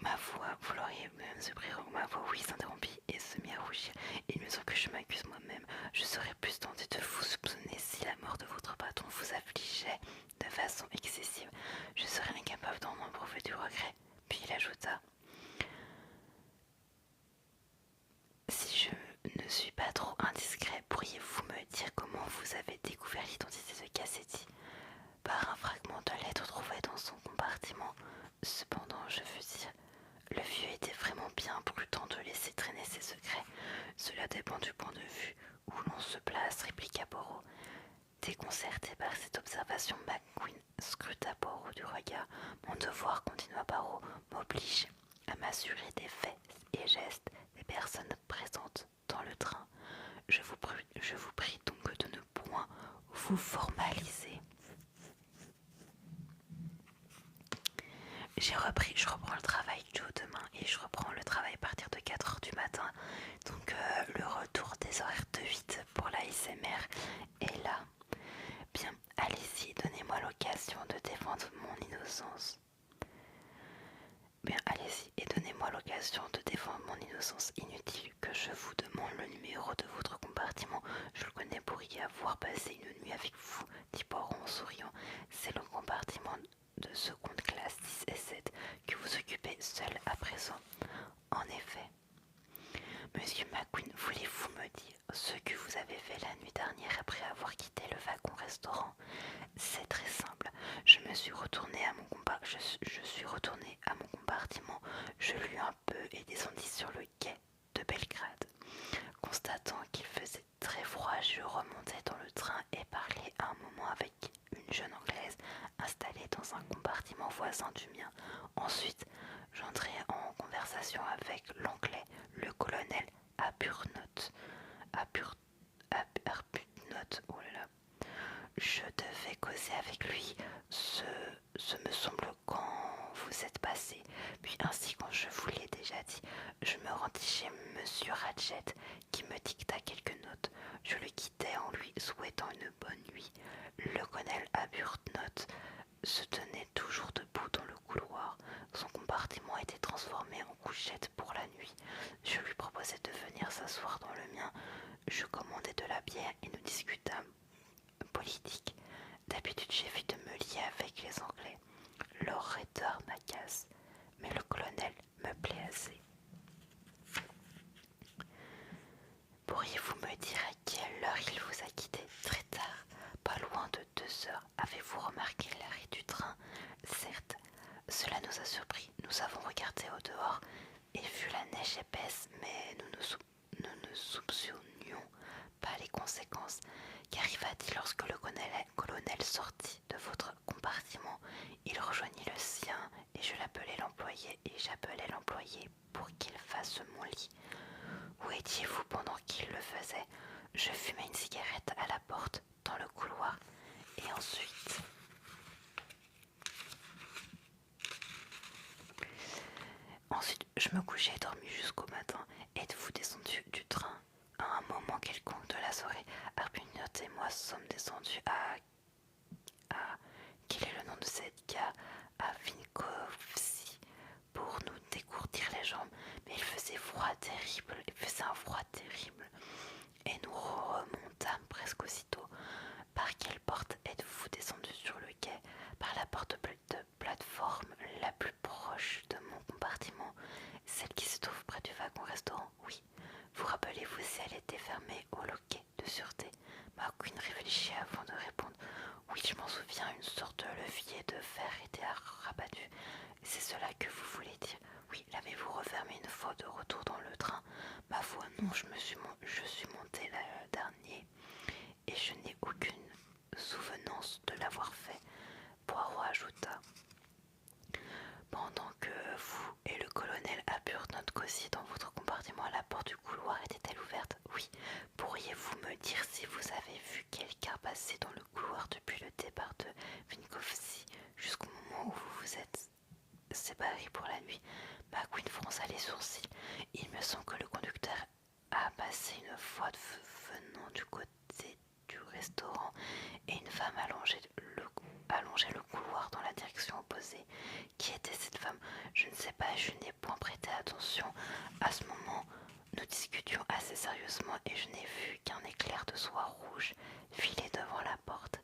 Ma foi, vous l'auriez même surpris. Ma foi, oui, s'interrompit et se mit à rougir. Il me semble que je m'accuse moi-même. Je serais plus tentée de vous soupçonner si la mort de votre patron vous affligeait de façon excessive. Je serais incapable d'en éprouver du regret. Puis il ajouta: si je ne suis pas trop indiscret, pourriez-vous me dire comment vous avez découvert l'identité de Cassidy? Par un fragment de lettre trouvé dans son compartiment. Cependant, je veux dire, le vieux était vraiment bien prudent de laisser traîner ses secrets. Cela dépend du point de vue où l'on se place, répliqua Poirot. Déconcerté par cette observation, McQueen scruta Poirot du regard. Mon devoir, continua Poirot, m'oblige à m'assurer des faits et gestes des personnes présentes dans le train. Je vous prie donc de ne point vous formaliser. Je reprends le travail, Joe, demain, et je reprends le travail à partir de 4h du matin. Donc le retour des horaires de 8 pour la SMR est là. Bien, allez-y, donnez-moi l'occasion de défendre mon innocence. Bien, allez-y et donnez-moi l'occasion de défendre mon innocence. Inutile que je vous demande le numéro de votre compartiment. Je le connais pour y avoir passé une nuit avec vous, dit Poirot en souriant. C'est le compartiment de seconde classe 6 et 7 que vous occupez seul à présent. En effet. Monsieur McQueen, voulez-vous me dire ce que vous avez fait la nuit dernière après avoir quitté le wagon-restaurant? C'est très simple. Je suis retournée à mon compartiment. Je lus un peu et descendis sur le quai de Belgrade. Constatant qu'il faisait très froid, je remontai dans le train et parlai un moment avec une jeune Anglaise installée dans un compartiment voisin du mien. Ensuite, j'entrai en conversation avec l'anglais, le colonel Arbuthnot. Oh là là. Je devais causer avec lui, ce me semble, quand vous êtes passé. Puis ainsi, quand je vous l'ai déjà dit, je me rendis chez Monsieur Ratchet, qui me dicta quelques notes. Je le quittai en lui souhaitant une bonne nuit. Le colonel Arbuthnot se tenait toujours debout dans le couloir. Son compartiment était transformé en couchette pour la nuit. Je lui proposai de venir s'asseoir dans le mien. Je commandai de la bière et nous discutâmes politique. D'habitude, j'évite de me lier avec les Anglais. Leur rhéteur m'agace, mais le colonel me plaît assez. Pourriez-vous me dire à quelle heure il vous a quitté? Très tard, pas loin de 2 heures. Avez-vous remarqué l'arrêt du train? Certes, cela nous a surpris. Nous avons regardé au dehors et vu la neige épaisse, mais nous ne soupçonnions pas les conséquences. Qu'arriva-t-il lorsque le colonel sortit de votre compartiment? Il rejoignit le sien et j'appelai l'employé pour qu'il fasse mon lit. Où étiez-vous pendant qu'il le faisait? Je fumais une cigarette à la porte, dans le couloir, et ensuite je me couchai et dormis jusqu'au matin. Êtes-vous descendu du train à un moment quelconque de la soirée? Arbuthnot et moi sommes descendus à quel est le nom de cette gare? À Vinkovci, pour nous dégourdir les jambes. Mais il faisait un froid terrible, et nous remontâmes presque aussitôt. Par quelle porte êtes-vous descendu sur le quai? Par la porte de plateforme la plus proche de mon compartiment, celle qui se trouve près du wagon-restaurant. Oui. Vous rappelez-vous si elle était fermée au loquet de sûreté? McQueen réfléchit avant de répondre. Pendant que vous et le colonel apurent notre causier dans votre compartiment, la porte du couloir était-elle ouverte? Oui. Pourriez-vous me dire si vous avez vu quelqu'un passer dans le couloir depuis le départ de Vinkovci jusqu'au moment où vous vous êtes séparés pour la nuit? McQueen fronça les sourcils. Il me semble que le conducteur a passé une fois venant du côté du restaurant et une femme allongeait le couloir dans la direction opposée. Qui était cette femme? Je ne sais pas, je n'ai point prêté attention. À ce moment, nous discutions assez sérieusement et je n'ai vu qu'un éclair de soie rouge filer devant la porte.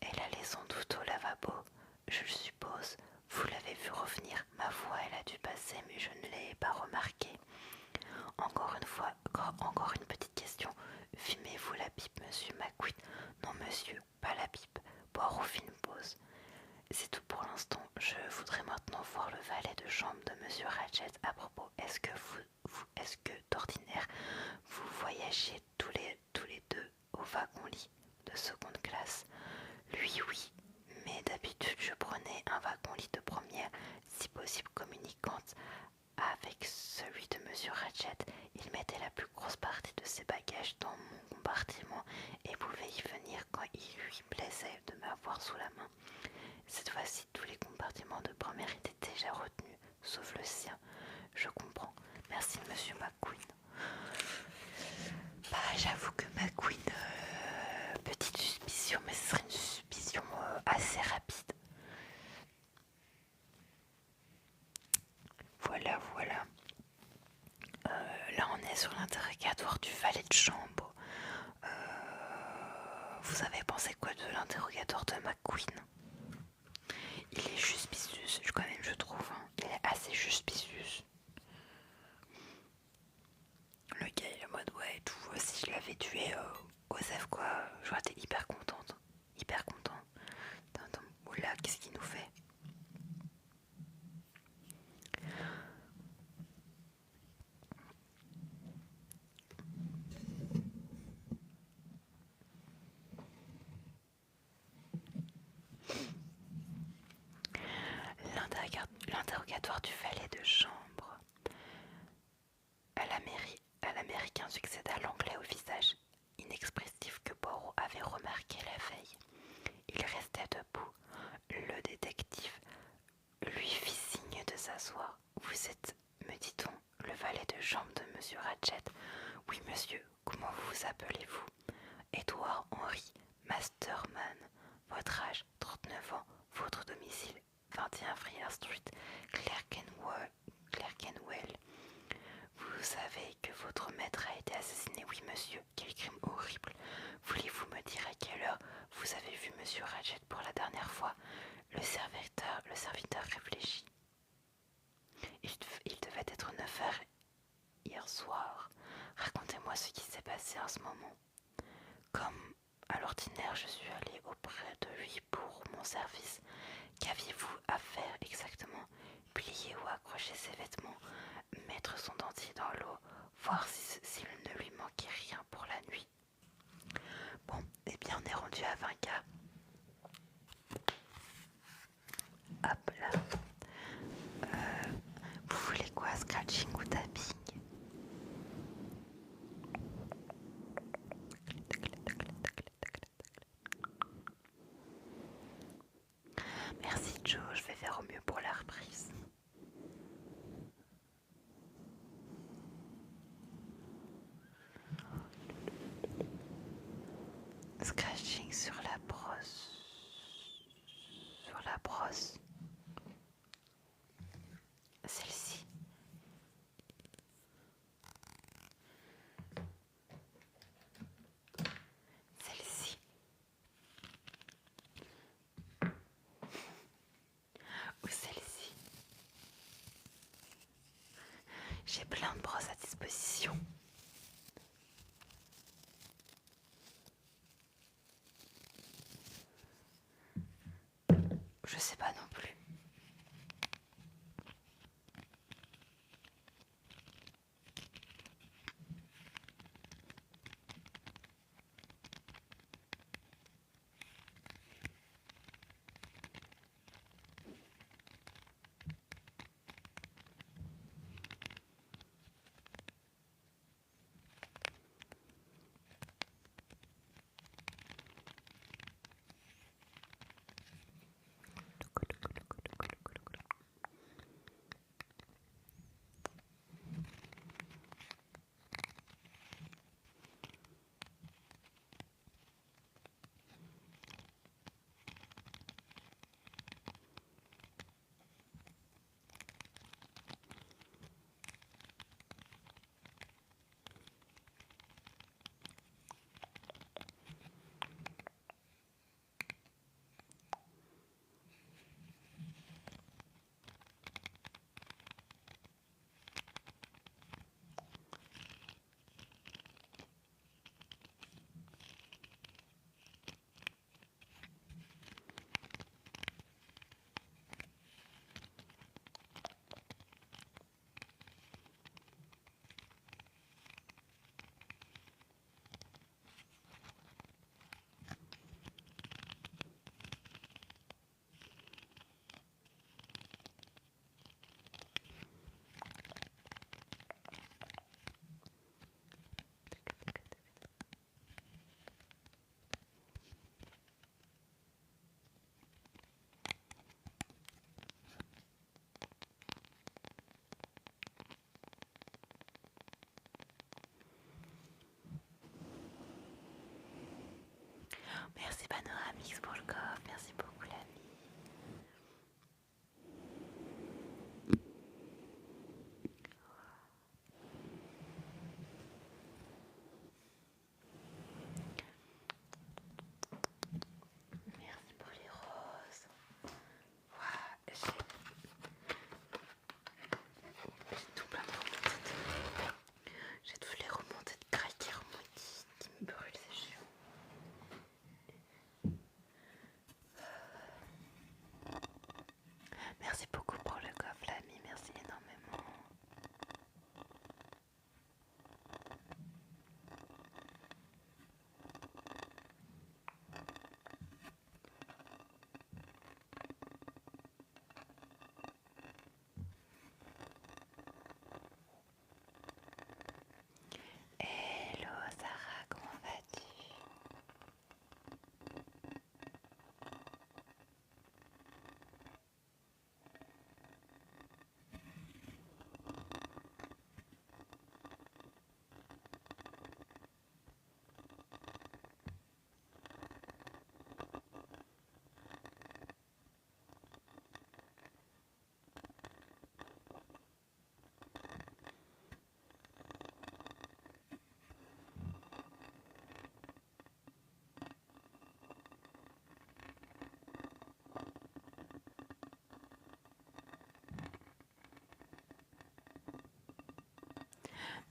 Elle allait sans doute au lavabo, je le suppose. Vous l'avez vu revenir? Ma foi, elle a dû passer, mais je ne l'ai pas remarqué. Encore une fois, encore une petite question. Fumez-vous la pipe, monsieur McQueen? Non, monsieur, pas la pipe. Poirot fit une pause. C'est tout pour l'instant. Je voudrais maintenant voir le valet de chambre de monsieur Ratchet. À propos, est-ce que d'ordinaire, vous voyagez tous les deux au wagon-lit de seconde classe? Lui, oui, mais d'habitude je prenais un wagon-lit de première, si possible communicante avec celui de monsieur Ratchet. Il mettait la plus grosse partie de ses bagages dans mon compartiment et pouvait y venir quand il lui plaisait de m'avoir sous la main. Cette fois-ci, tous les compartiments de première étaient déjà retenus, sauf le sien. Je comprends. Merci, monsieur McQueen. Bah, j'avoue que McQueen, petite suspicion, mais ce serait une suspicion assez rapide. Voilà, voilà. Là, on est sur l'interrogatoire du valet de chambre. Vous avez pensé quoi de l'interrogatoire de McQueen? Il est suspicieux, quand même, je trouve. Hein. Il est assez suspicieux. Le gars, il est en mode, ouais, tout. Si je l'avais tué, Osef, quoi, j'aurais été hyper contente. Hyper content. Oula, qu'est-ce qu'il nous fait? L'interrogatoire du valet de chambre. À l'américain succéda l'anglais au visage inexpressif que Poirot avait remarqué la veille. Il restait debout. Le détective lui fit signe de s'asseoir. Vous êtes, me dit-on, le valet de chambre de monsieur Ratchet? Oui, monsieur. Comment vous appelez-vous? Edward Henry Masterman. Votre âge? 39 ans. Votre domicile? 21 Friar Street, Clerkenwell. Vous savez que votre maître a été assassiné? Oui, monsieur. Quel crime horrible. Voulez-vous me dire à quelle heure vous avez vu monsieur Ratchet pour la dernière fois? Le serviteur réfléchit. Il devait être 9 heures hier soir. Racontez-moi ce qui s'est passé en ce moment. Comme à l'ordinaire, je suis allée auprès de lui pour mon service. Qu'aviez-vous à faire exactement? Plier ou accrocher ses vêtements, mettre son dentier dans l'eau, voir s'il ne lui manquait rien pour la nuit. Bon, eh bien on est rendu à 20K. Hop là. Vous voulez quoi, scratching ou tapping? Merci Joe, je vais faire au mieux pour la reprise. Scratching sur la brosse. Sur la brosse. Celle-ci. Celle-ci. Ou celle-ci. J'ai plein de brosses à disposition. Je sais pas non plus.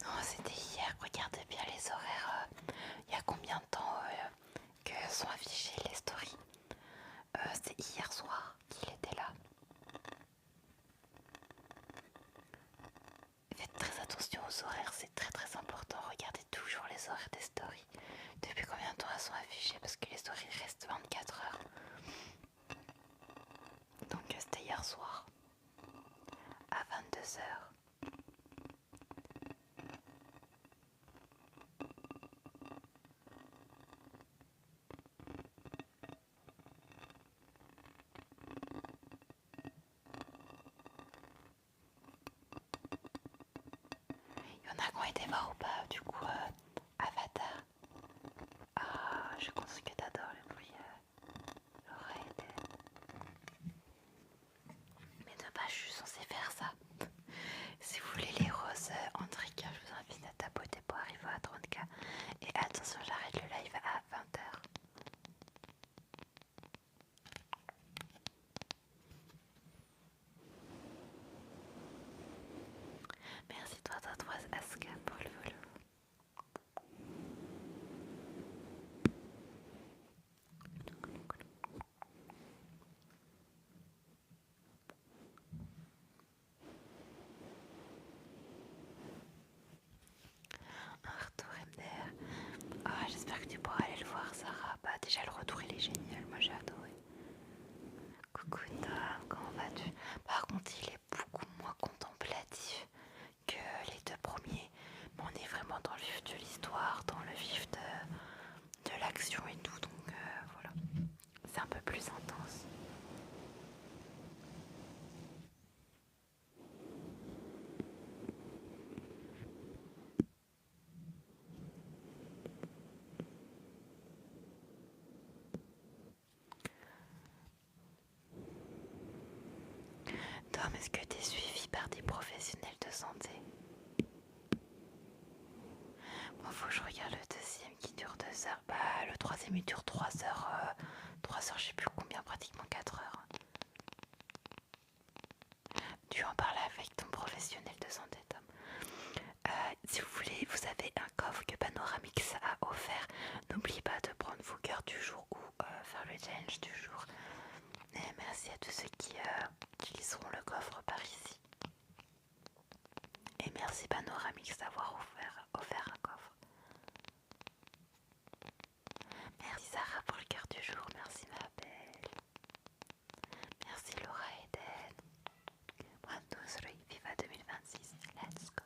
Non, c'était hier. Regardez bien les horaires. Il y a combien de temps que sont affichées les stories? C'est hier soir qu'il était là. Faites très attention aux horaires, c'est très très important. Regardez toujours les horaires des stories. Depuis combien de temps elles sont affichées? Parce que les stories restent 24 heures. Donc c'était hier soir à 22 heures. Il y en a qui ont été voir ou pas, du coup, Avatar. Ah, je pense que t'adores le bruit, l'oreille. Mais de base, je suis censée faire ça. Si vous voulez les roses en trigger, je vous invite à tapoter pour arriver à 30K. Et attention, j'arrête le live à 20 heures. Merci toi, Aska, pour le follow. Un retour MDR. Ah, j'espère que tu pourras aller le voir, Sarah. Bah, déjà, le retour, il est génial. Moi, j'ai adoré. Coucou Tom, comment vas-tu? Par contre, il est beaucoup moins contemplatif que les deux premiers. Mais on est vraiment dans le vif de l'histoire, dans le vif de l'action et tout. Donc, voilà. C'est un peu plus intense. Tom, est-ce que tu es suivi par des professionnels de santé? Bon, faut que je regarde le deuxième qui dure 2 heures. Bah, le troisième il dure 3 heures. 3 heures, je sais plus combien, pratiquement 4 heures. Tu en parles avec ton professionnel de santé, Tom. Si vous voulez, vous avez un coffre que Panoramix a offert. N'oubliez pas de prendre vos cœurs du jour ou faire le challenge du jour. Et merci à tous ceux qui utiliseront le coffre par ici. Et merci Panoramix d'avoir offert un coffre. Merci Sarah pour le cœur du jour. Merci ma belle. Merci Laura Eden. 1, 2, 3, FIFA 2026. Let's go.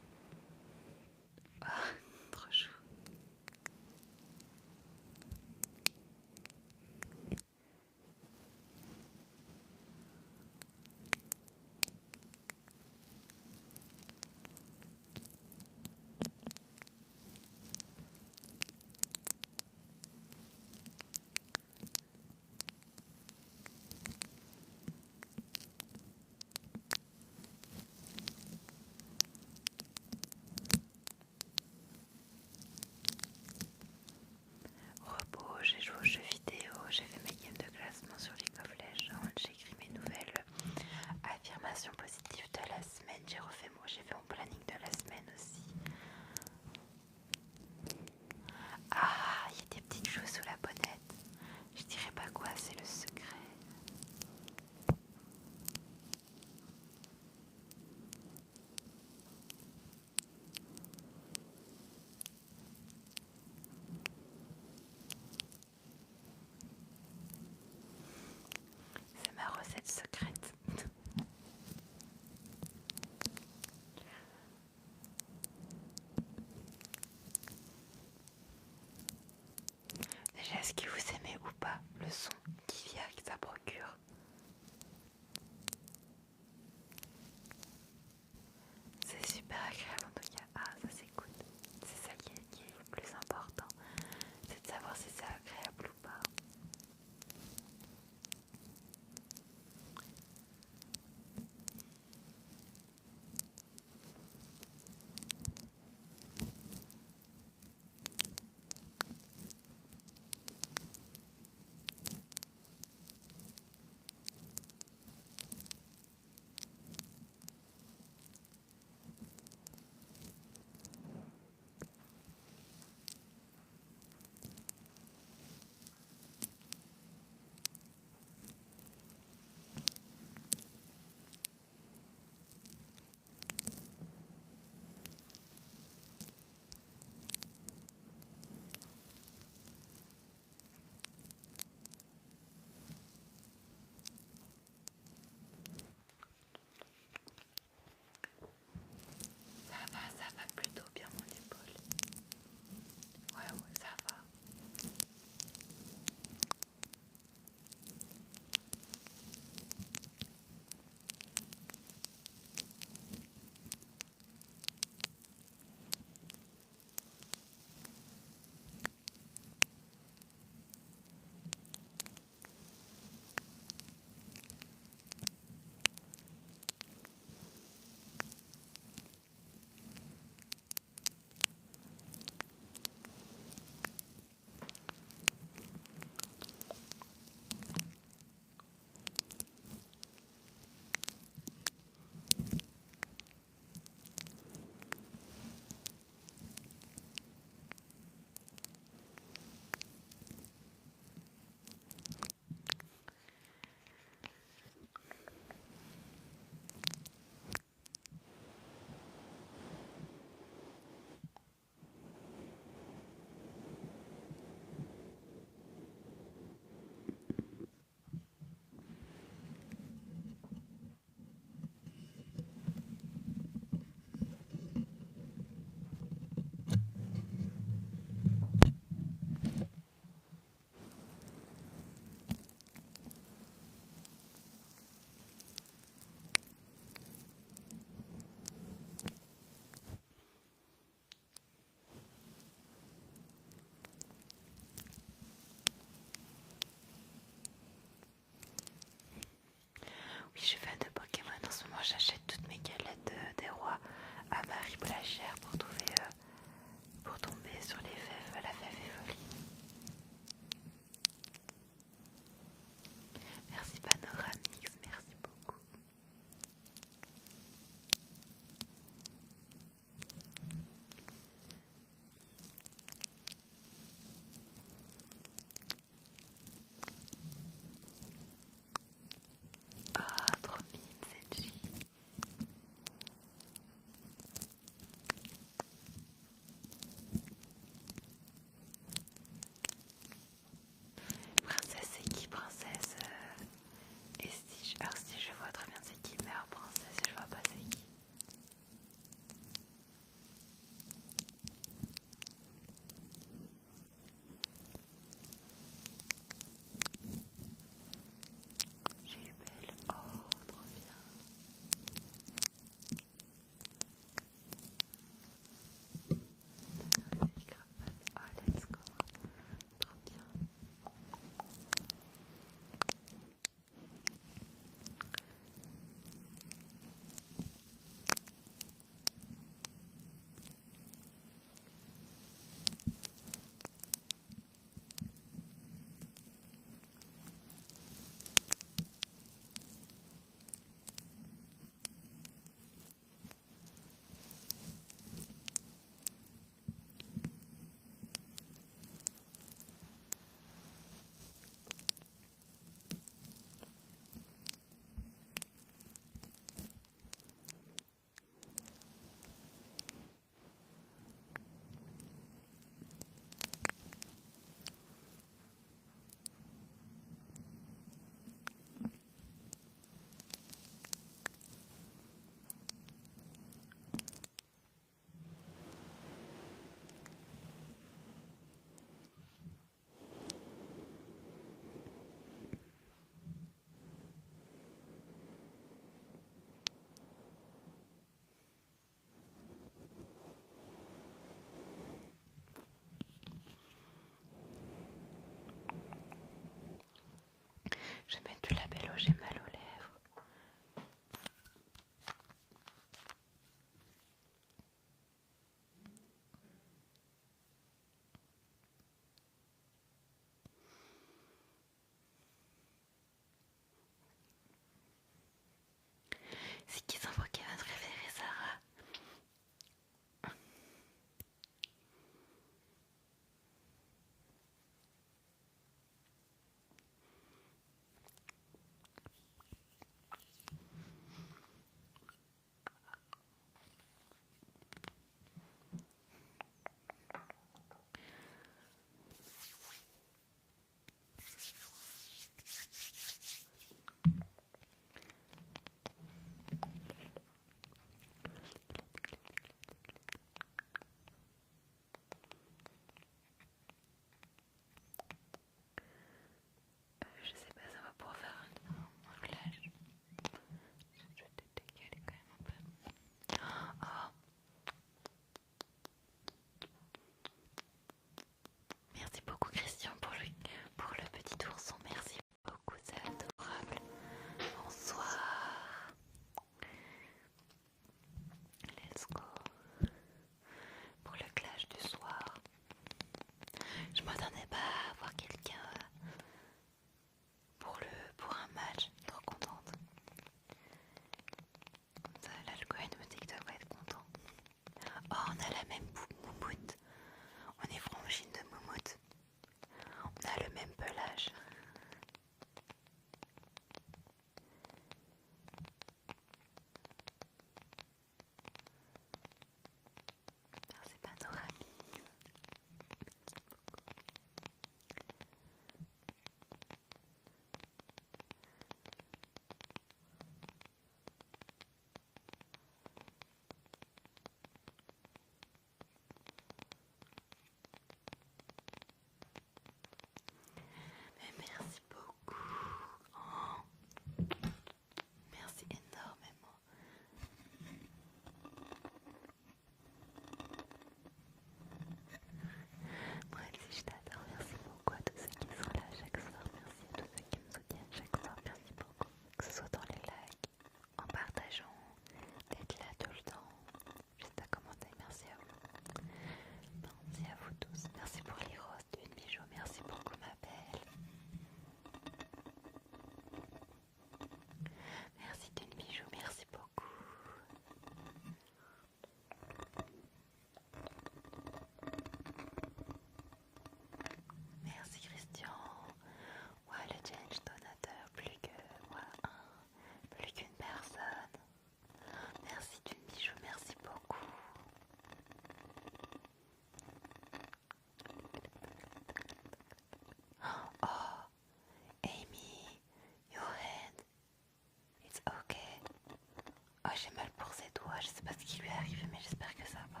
je sais pas ce qui lui est arrivé, mais j'espère que ça va.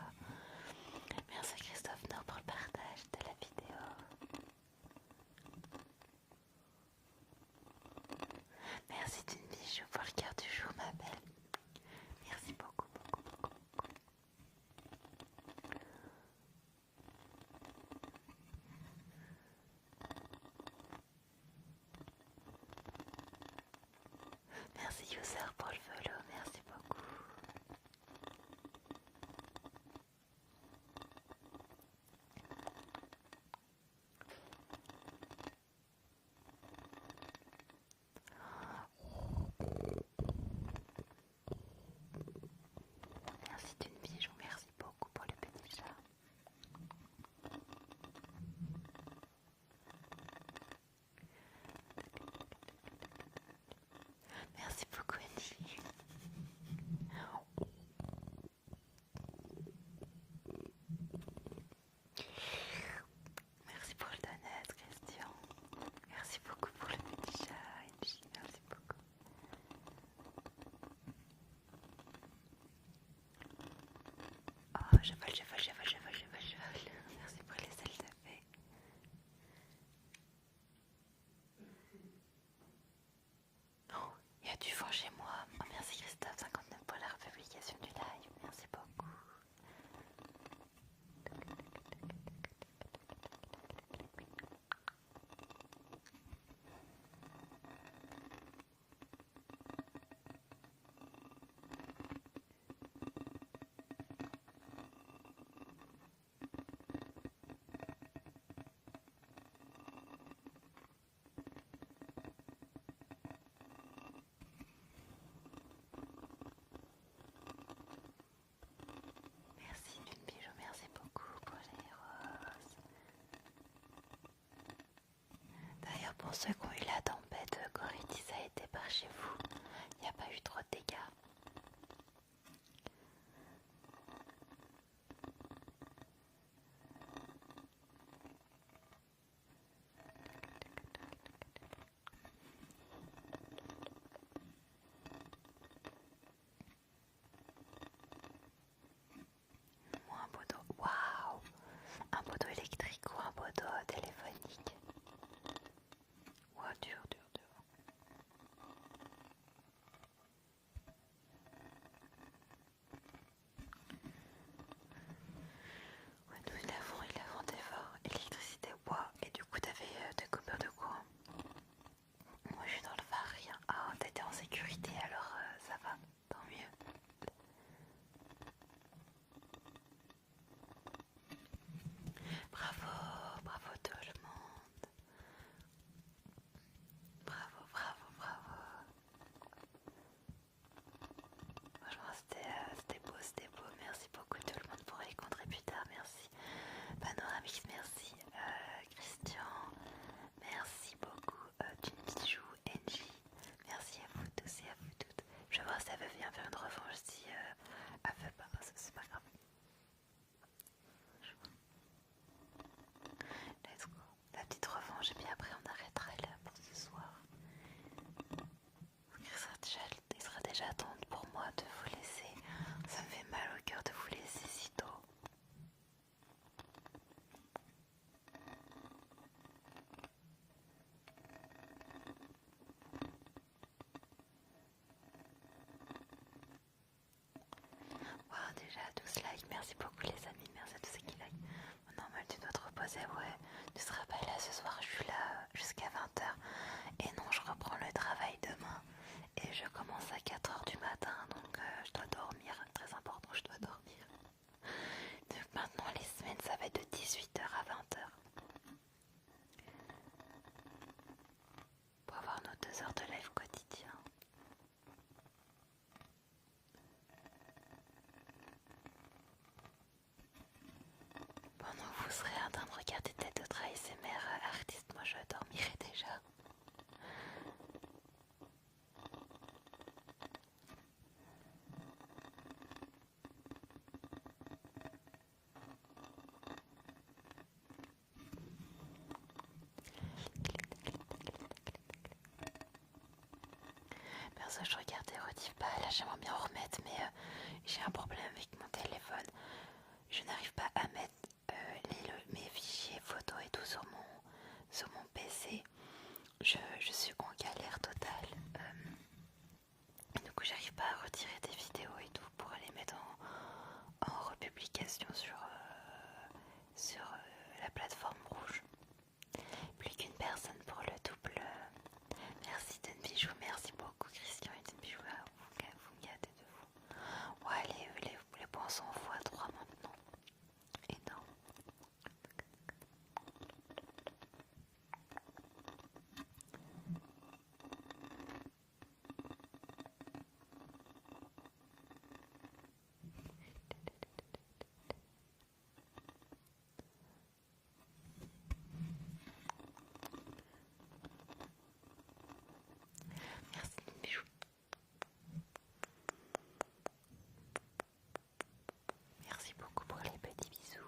Merci Christophe Nord pour le partage de la vidéo. Merci d'une bijou pour le cœur du jour, ma belle. Merci beaucoup, beaucoup, beaucoup, beaucoup. Merci User pour le follow, merci beaucoup. Merci d'une bijou, merci beaucoup pour le petit chat. Merci beaucoup Annie. Merci pour le donut Christian. Merci beaucoup pour le petit chat Angie, merci beaucoup. Oh, je vole. Merci pour les ailes de fée. Oh, il y a du vent chez moi. Oh, merci Christophe 59 pour la republication du live. Merci beaucoup. Merci d'une bijou, merci beaucoup pour les roses. D'ailleurs, pour ceux qui ont eu la tempête, Cority, ça a été par chez vous. Il n'y a pas eu trop de dégâts. Ou un poteau. Waouh! Un poteau électrique ou un poteau téléphonique. Waouh, dur. Ouais, nous ils l'avons des forts. Électricité, waouh. Et du coup, t'avais des coupures de courant. Moi, je suis dans le Var, rien. Ah, t'étais en sécurité, alors ça va. Tant mieux. Bravo tout le monde. Bravo. Franchement, c'était beau. Merci beaucoup tout le monde pour les contributeurs. Merci. Panoramix, merci. Christian, merci beaucoup. D'une bijou, Angie. Merci à vous tous et à vous toutes. Je vais voir si elle veut bien faire une revanche. Si elle veut pas, c'est pas grave. Let's go. La petite revanche, et puis après on arrêtera là pour ce soir. Il sera déjà temps pour moi de vous laisser. Ça me fait mal au cœur de vous laisser si tôt. Wow, déjà 12 likes, merci beaucoup les amis, merci à tous ceux qui like. Normal, tu dois te reposer, ouais. Tu seras pas là ce soir, je suis là jusqu'à 20 h. Et non, je reprends le travail demain. Et je commence à 4 h du matin, donc je dois dormir. Très important, je dois dormir. Donc maintenant, les semaines, ça va être de 18 h à 20 h. Pour avoir nos 2 heures de live quotidien. Pendant que vous serez en train de regarder peut-être d'autres ASMR artistes, moi je dormirai déjà. Perso, je regarde des rediff pas, là j'aimerais bien en remettre, mais j'ai un problème avec mon téléphone. Je n'arrive pas à mettre mes fichiers photos et tout sur mon PC. Je suis en galère totale. Du coup, j'arrive pas à retirer des vidéos et tout pour les mettre en republication sur la plateforme rouge. Plus qu'une personne pour le double. Merci Denbijou, merci beaucoup Christian et Denbijou. Vous me gâtez de vous. Ouais, les points sont x3 maintenant. Énorme. Merci Denbijou. Merci beaucoup pour les petits bisous.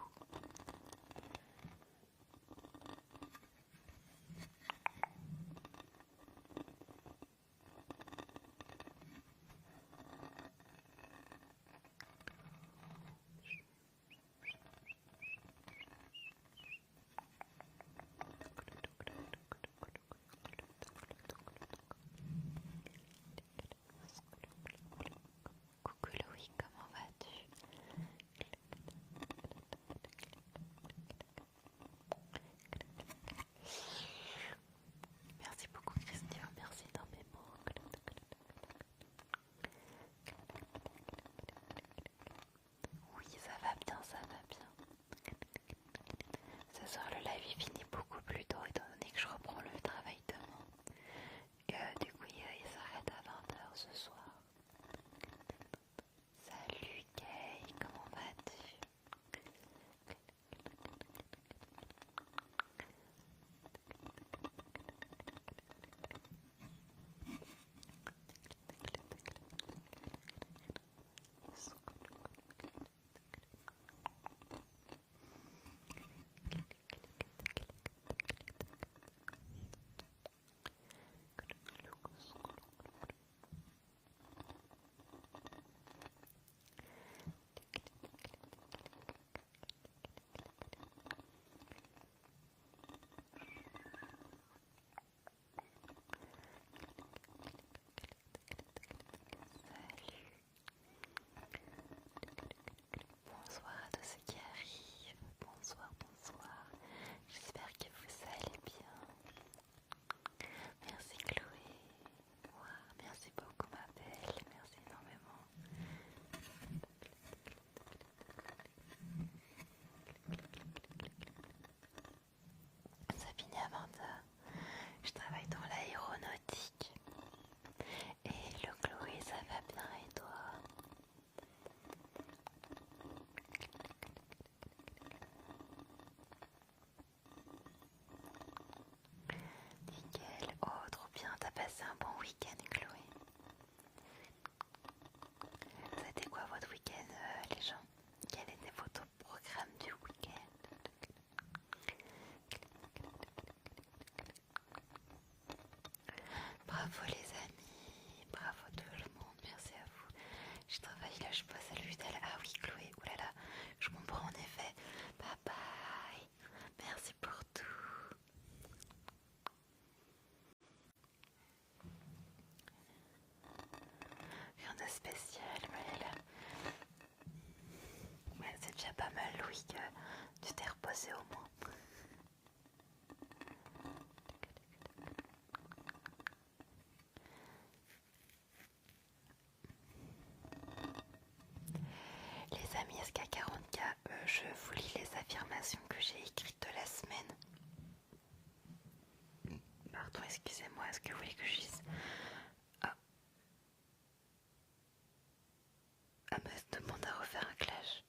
Coucou Louis, comment vas-tu? Merci beaucoup Christian, merci énormément. Oui, ça va bien, ça va bien. Ce soir le live il finit beaucoup plus tôt étant donné que je reprends le travail demain. Du coup il s'arrête à 20h ce soir. Salut Kay, comment vas-tu? Bonsoir à tous ceux qui arrivent. Bonsoir, bonsoir. J'espère que vous allez bien. Merci Chloé. Wow, merci beaucoup ma belle. Merci énormément. Ça finit à 20h. Je travaille dans l'aéronautique. Et le Chloé, ça va bien et toi? Nickel. Oh, trop bien. T'as passé un bon week-end, Chloé? C'était quoi votre week-end, les gens? Quel était votre programme du week-end? Bravo les amis, bravo tout le monde, merci à vous. Je travaille là, je passe à l'hôpital. Ah oui Chloé, oulala, je comprends en effet. Bye bye, merci pour tout. Rien de spécial, mais là, ouais, c'est déjà pas mal Louis que tu t'es reposé au moins. Les amis, est-ce qu'à 40K, je vous lis les affirmations que j'ai écrites de la semaine? Pardon, excusez-moi, est-ce que vous voulez que je dise? Ah, me demande à refaire un clash.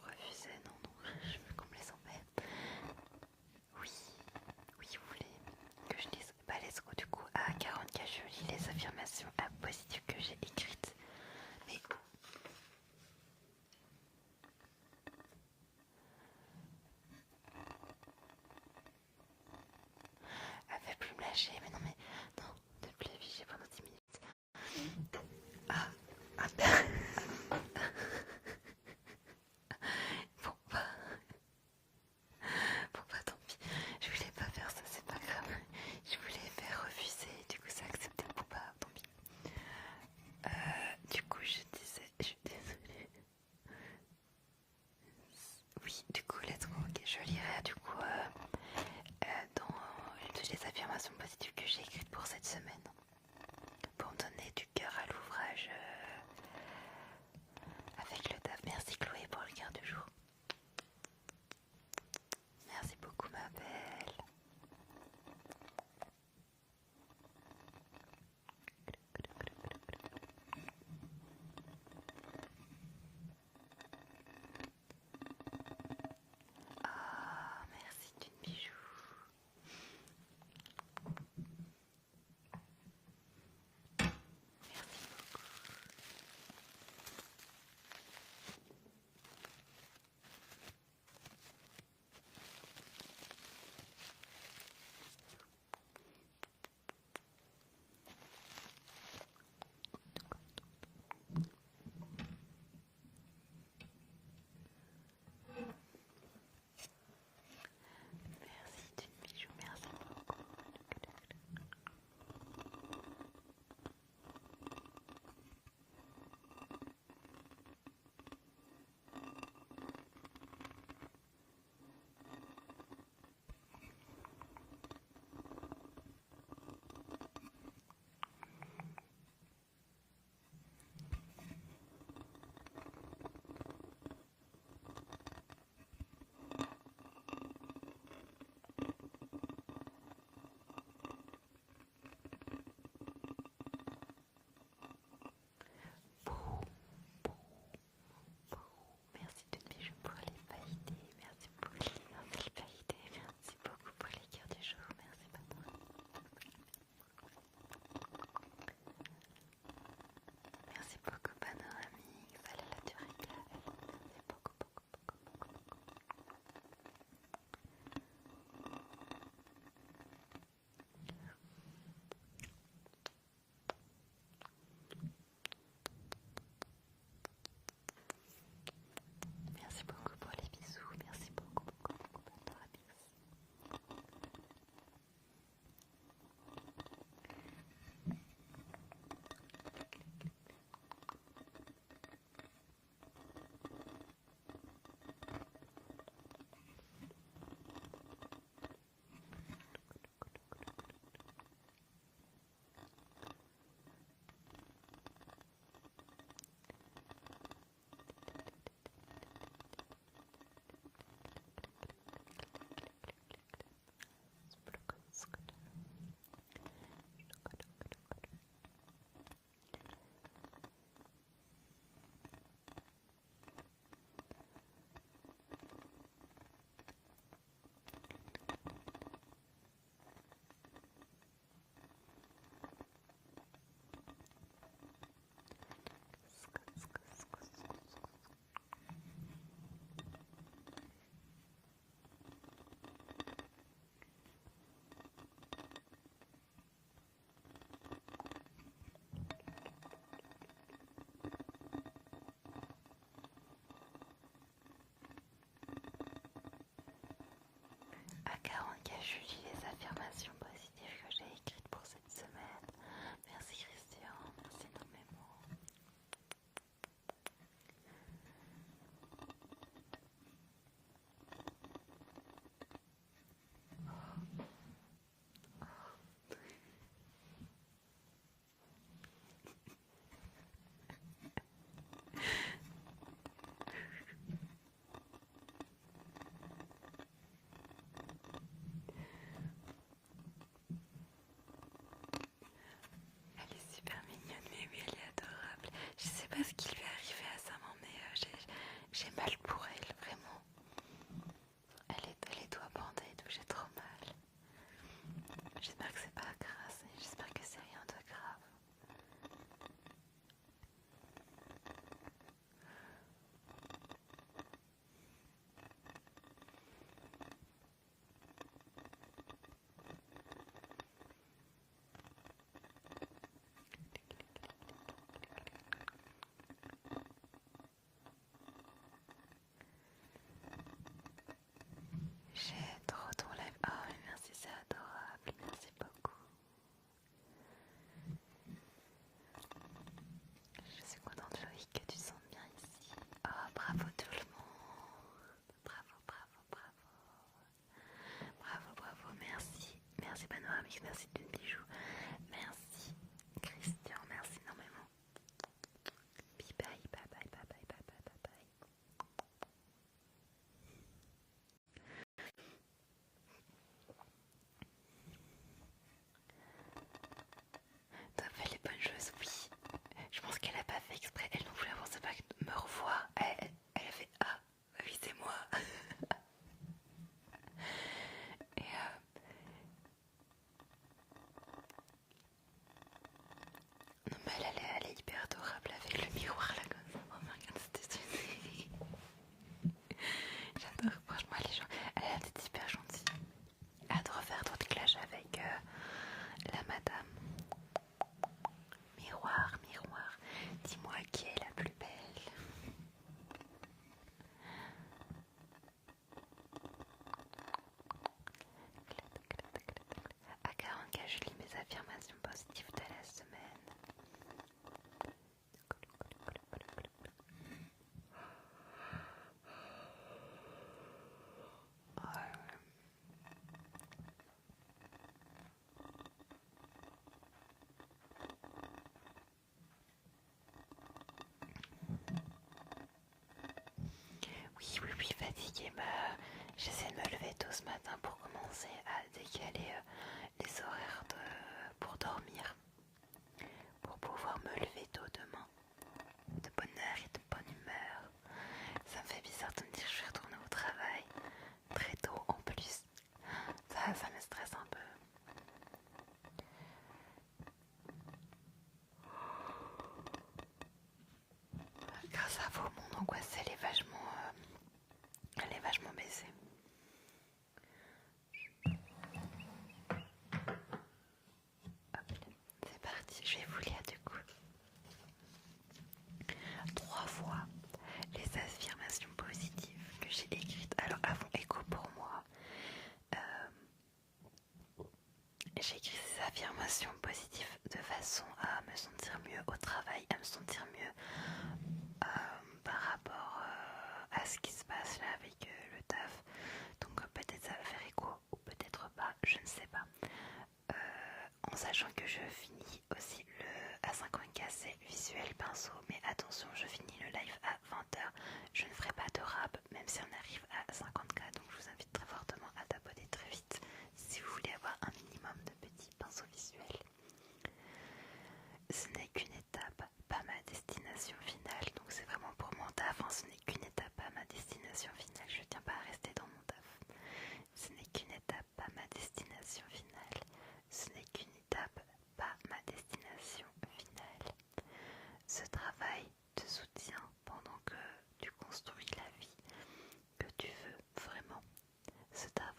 Refusé, non, je veux qu'on me les embête. Oui, oui, vous voulez que je lise? Bah, let's go, du coup, à 40K, je lis les affirmations positives que j'ai écrites. Mais elle fait plus me lâcher, mais non, non, s'il te plaît, j'ai pendant 10 minutes. pas ce qui lui est arrivé à sa maman, mais j'ai mal pour elle, vraiment. Elle est les doigts bandés et tout, j'ai trop mal. J'espère que c'est pas grave, j'espère que c'est rien de grave. J'ai trop ton live. Oh, mais merci, c'est adorable. Merci beaucoup. Je suis contente, Loïc, que tu te sentes bien ici. Oh, bravo tout le monde. Bravo, bravo, bravo. Bravo, bravo, merci. Merci Panoramix, merci d'une bijou. Merci Christian, merci énormément. Bye bye, bye bye, bye bye, bye bye, bye bye. T'as fait les bonnes choses, oui. Je pense qu'elle a pas fait exprès, elle non plus avant ça pas me revoir. Elle a fait ah, oui c'est moi. Et non mais elle est hyper adorable avec le miroir là comme ça. Oh my god, c'était j'adore, franchement les gens, elle a été hyper gentille. Hâte de refaire d'autres clashs avec la madame. Miroir, miroir, dis-moi qui est la plus belle. À 40K, je lis mes affirmations positives de la semaine. Oui, fatiguée. J'essaie de me lever tôt ce matin pour commencer à décaler les horaires pour dormir, pour pouvoir me lever tôt demain, de bonne heure et de bonne humeur. Ça me fait bizarre de me dire que je vais retourner au travail très tôt en plus. Ça me stresse un peu. Grâce à vous, mon angoisse elle est vachement baissée. Hop, c'est parti, je vais vous lire du coup 3 fois les affirmations positives que j'ai écrites. Alors avant écho pour moi, j'ai écrit ces affirmations positives de façon à me sentir mieux au travail, à me sentir mieux par rapport à ce qui se passe là avec le taf. Donc peut-être ça va faire écho ou peut-être pas, je ne sais pas. En sachant que je finis aussi à 50K c'est visuel pinceau, mais attention, je finis le live à 20h. Je ne ferai pas de rap même si on arrive à 50K, donc je vous invite très fortement à tapoter très vite si vous voulez avoir un minimum de petits pinceaux visuels. Ce n'est qu'une étape, pas ma destination finale, donc c'est vraiment pour mon taf, hein. Ce n'est qu'une étape, pas ma destination finale, je tiens pas à rester dans mon taf. Ce n'est qu'une étape, pas ma destination finale. Ce n'est qu'une étape, pas ma destination finale. Ce travail te soutient pendant que tu construis la vie que tu veux vraiment. Ce travail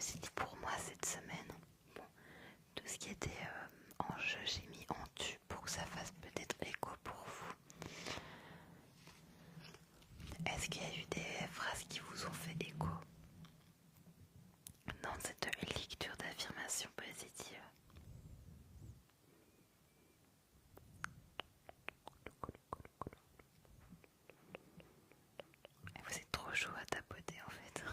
suis dit pour moi cette semaine, bon, tout ce qui était en jeu, j'ai mis en tu pour que ça fasse peut-être écho pour vous. Est-ce qu'il y a eu des phrases qui vous ont fait écho dans cette lecture d'affirmation positive? Vous êtes trop chaud à tapoter en fait.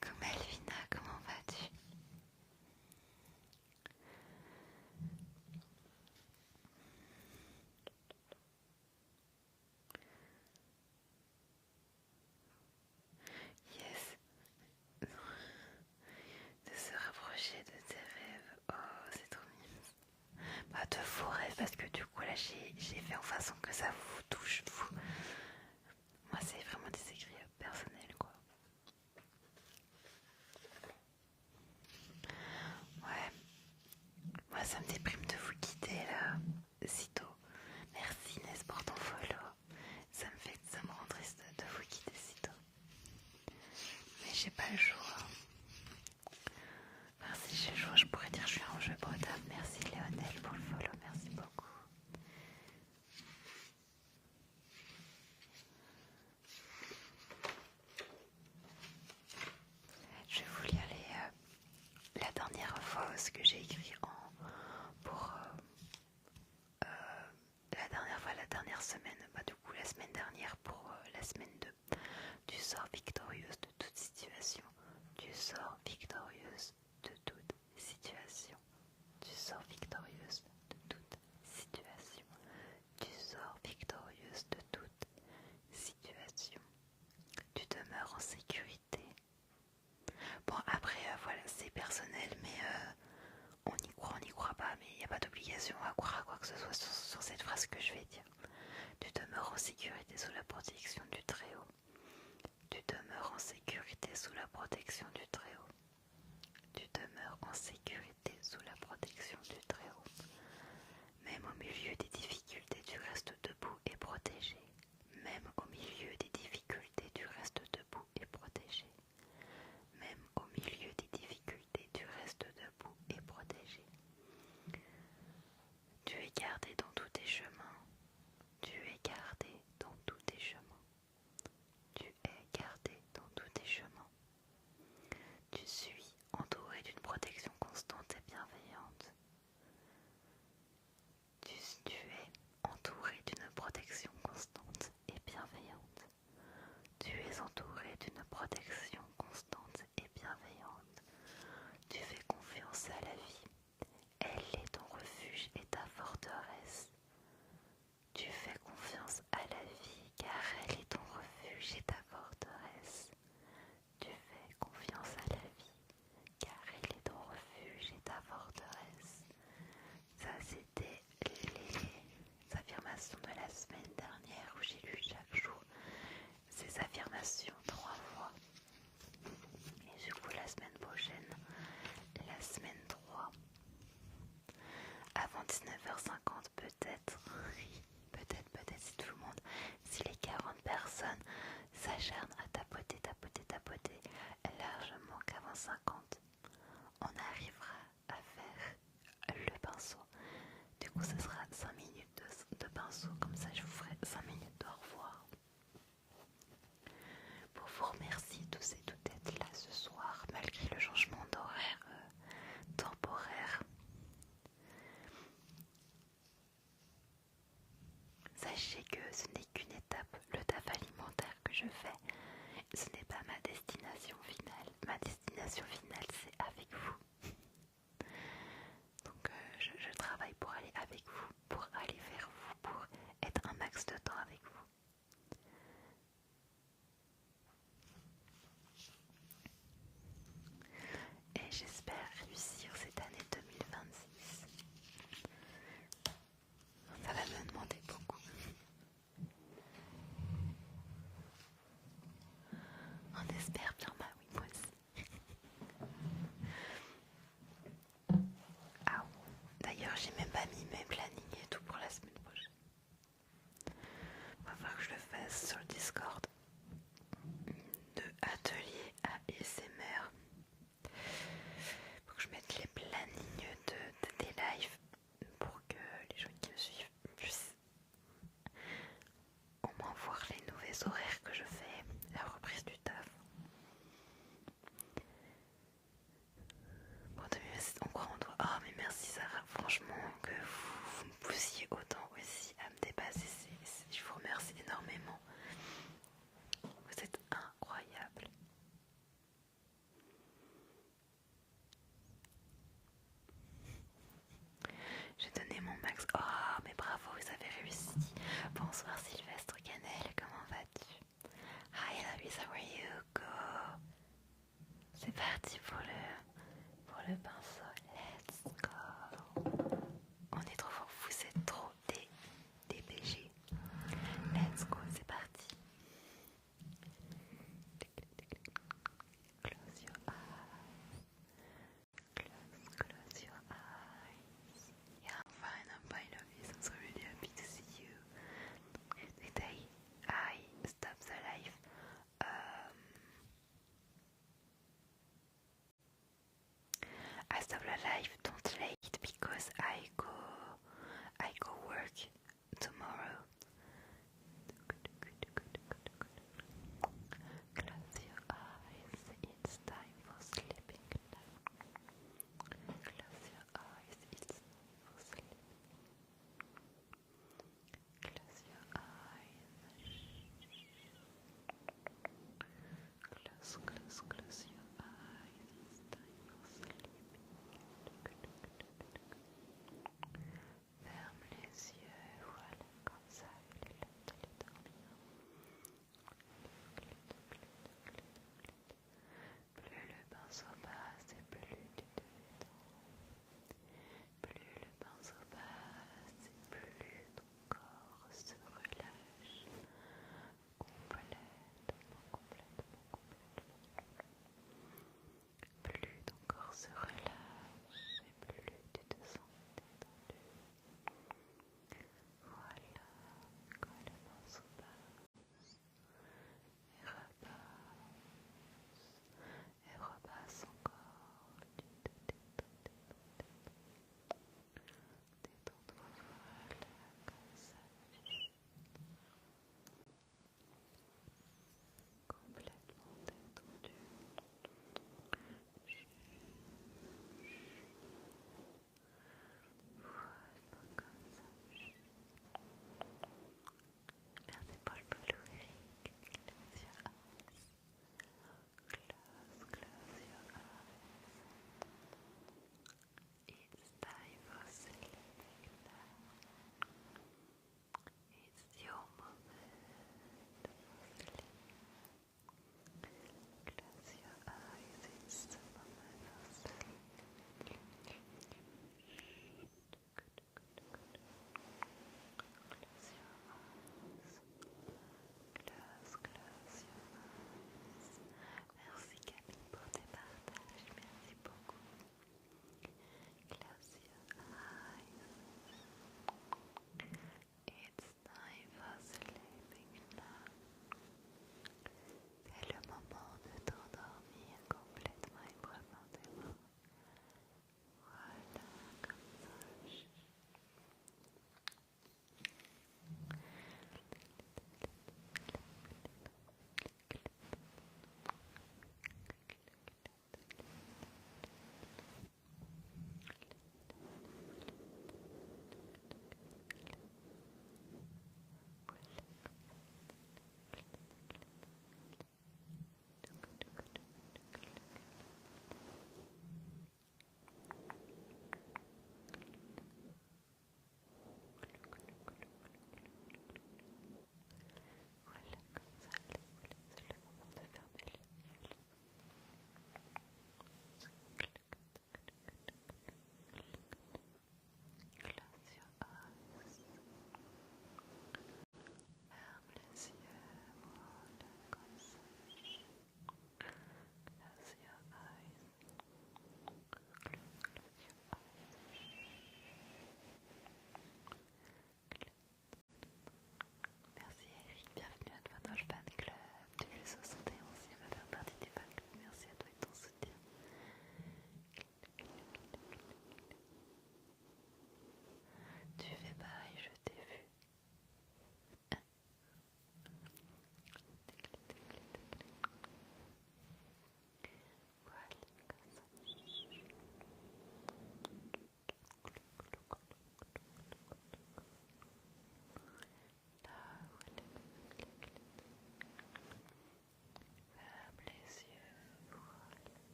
Comme Elvina, comment vas-tu? Yes. De se rapprocher de tes rêves. Oh, c'est trop mignon. Bah, de vos rêves, parce que du coup là j'ai fait en façon que ça vous touche, vous. Moi c'est vraiment des écrits personnels quoi. Ouais. Moi ça me déprime de vous quitter là, sitôt. Merci Inès pour ton follow. Ça me rend triste de vous quitter sitôt. Mais j'ai pas le choix. Enfin, si j'ai le choix, je pourrais dire que je suis en jeu brotable. Merci Léonel pour le follow, merci beaucoup. Je vais vous lire la dernière fois ce que j'ai écrit pour la dernière semaine, bah du coup la semaine dernière pour la semaine 2. Tu sors victorieuse de toute situation. Tu sors victorieuse de toute situation. Tu sors victorieuse de toute situation. Tu sors victorieuse de toute situation. Tu demeures en sécurité. Bon après voilà c'est personnel mais on n'y croit pas mais il n'y a pas d'obligation à croire à quoi que ce soit sur cette phrase que je vais dire. Tu demeures en sécurité sous la protection du Très-Haut. Tu demeures en sécurité sous la protection du Très-Haut. Tu demeures en sécurité sous la protection du Très-Haut. Même au milieu des difficultés, tu restes debout et protégé. Même au milieu des difficultés, tu restes debout et protégé. Même au milieu des difficultés, tu restes debout et protégé. Tu es gardé dans tous tes chemins. Tu es gardé dans tous tes chemins. Tu es gardé dans tous tes chemins. Tu suis entouré d'une protection constante et bienveillante. Tu es entouré d'une protection constante et bienveillante. Tu es entouré d'une protection constante et bienveillante. Tu fais confiance à la vie. Elle est ton refuge et ta forteresse. Tu fais confiance à la vie car elle est ton refuge et ta forteresse. Tu fais confiance à la vie car elle est ton refuge et ta forteresse. Ça c'était les affirmations de la semaine dernière où j'ai lu chaque jour ces affirmations 3 fois. Et du coup la semaine prochaine, la semaine 3, avant 19h50 peut-être, peut-être si tout le monde, si les 40 personnes s'acharnent à tapoter, largement qu'avant 50, on arrivera à faire le pinceau. Du coup, ce sera 5 minutes de pinceau, comme ça je vous ferai 5 minutes de au revoir. Pour vous remercier tous et toutes d'être là ce soir, malgré le changement d'horaire temporaire. Sachez que ce n'est qu'une étape, le taf alimentaire que je fais, ce n'est pas ma destination finale. Ma destination finale, c'est avec vous. Donc je travaille pour aller avec vous, pour aller vers vous, pour être un max de temps avec vous. Et j'espère réussir cette année 2026. Ça va me demander beaucoup. On espère bien, bah oui, moi aussi.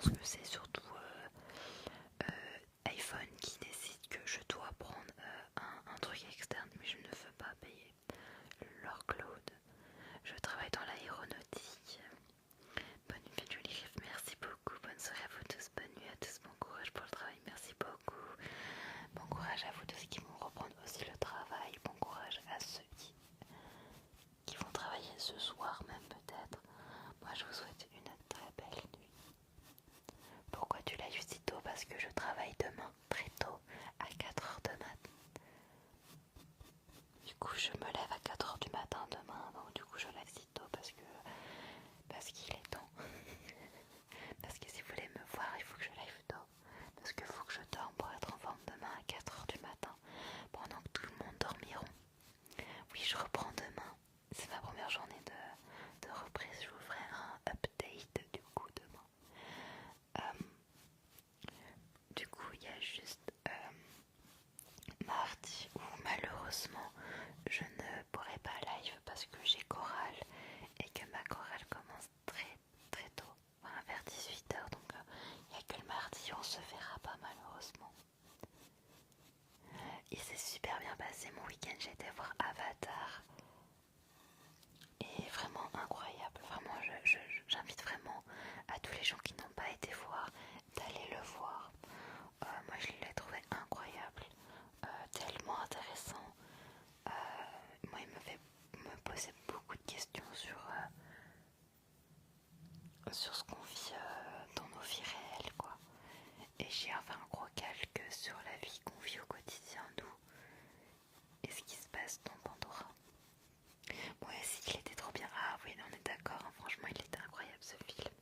pense que c'est surtout iPhone qui décide que je dois prendre un truc externe, mais je ne veux pas payer leur cloud. Je travaille dans l'aéronautique. Bonne nuit, Julie Riff, merci beaucoup. Bonne soirée à vous tous, bonne nuit à tous, bon courage pour le travail, merci beaucoup. Bon courage à vous tous qui vont reprendre aussi le travail, bon courage à ceux qui vont travailler ce soir même peut-être. Moi je vous souhaite une très belle nuit. Pourquoi tu l'as eu si tôt? Parce que je travaille demain très tôt à 4h de matin. Du coup je me lève à 4h du matin demain, donc du coup je lève si tôt parce qu'il est temps. Parce que si vous voulez me voir, il faut que je lève tôt. Parce qu'il faut que je dorme pour être en forme demain à 4h du matin, pendant que tout le monde dormiront. Oui, je reprends demain. C'est ma première journée de reprise. Je vous ferai un update du coup demain. Du coup, il y a juste mardi où malheureusement je ne pourrai pas live parce que j'ai chorale et que ma chorale commence très très tôt, enfin, vers 18h. Donc il n'y a que le mardi, on se verra pas malheureusement. Il s'est super bien passé mon week-end, j'ai été voir Avatar. Et vraiment incroyable, vraiment j'invite vraiment à tous les gens qui n'ont pas été voir d'aller le voir. Moi je l'ai trouvé incroyable, tellement intéressant. Moi il me fait me poser beaucoup de questions sur ce qu'on vit dans nos vies réelles quoi. Et j'ai enfin un gros calque sur la vie qu'on vit au quotidien nous et ce qui se passe dans Pandora. Ouais, si, il était trop bien. Ah oui, on est d'accord, hein, franchement, il était incroyable ce film.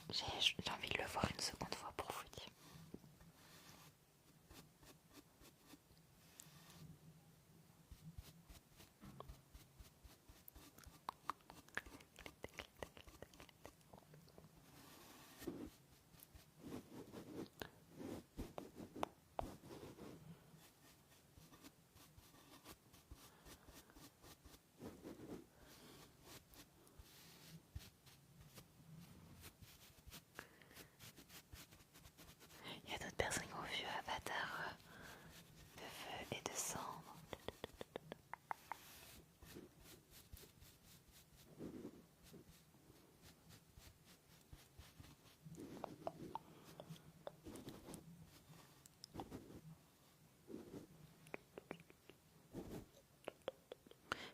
J'ai envie de le voir une seconde fois pour vous dire. Il y a d'autres personnes qui ont vu Avatar de feu et de cendre.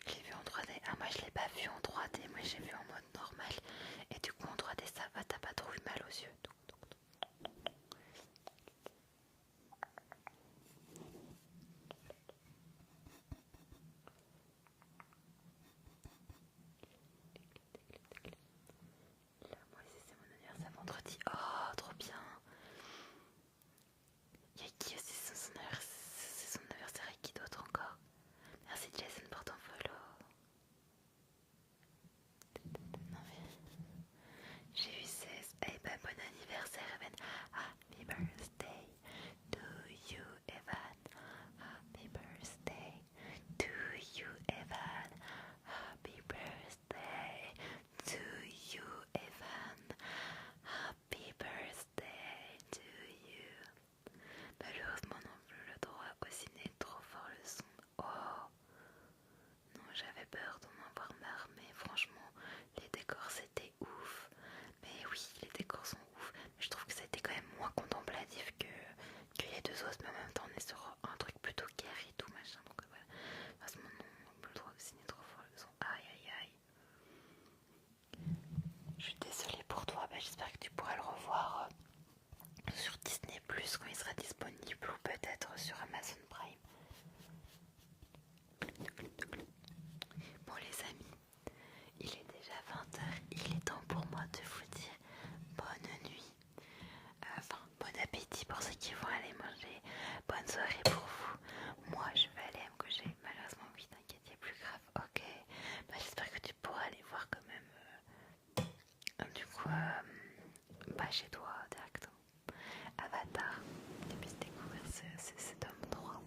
Je l'ai vu en 3D. Ah, moi je l'ai pas vu en 3D. Moi j'ai vu en mode normal. Et du coup en 3D ça va, t'as pas trop eu mal aux yeux. Là, moi ici c'est mon anniversaire vendredi. Oh, trop bien. Il y a qui aussi c'est son anniversaire et qui d'autre encore? Merci Jason pour ton follow. Non mais j'ai eu 16. Eh ben bon anniversaire Evan. Happy birthday to you Evan. Happy birthday to you Evan. Happy birthday to you Evan. Happy birthday to you. Malheureusement non plus le droit au ciné, trop fort le son. Oh non, j'avais peur d'en avoir marre, mais franchement les décors c'était ouf. Mais oui, les décors sont ouf, mais je trouve que ça a été quand même moins contemplatif que les deux autres, mais en même temps on est sur un truc plutôt guerre et tout machin, donc voilà. Parce que non, le droit au ciné, trop fort le son. Aïe aïe aïe. Je suis désolée pour toi, j'espère que tu pourras le revoir sur Disney Plus quand il sera disponible ou peut-être sur Amazon Prime. Bon les amis, il est déjà 20h, il est temps pour moi de vous dire bonne nuit. Enfin, bon appétit pour ceux qui vont aller manger. Bonne soirée pour vous. Moi je vais aller me coucher. Malheureusement oui, t'inquiète, il y a plus grave. Ok, j'espère que tu pourras aller voir quand même du coup chez toi directement Avatar, tu puisses découvrir cet tome 3.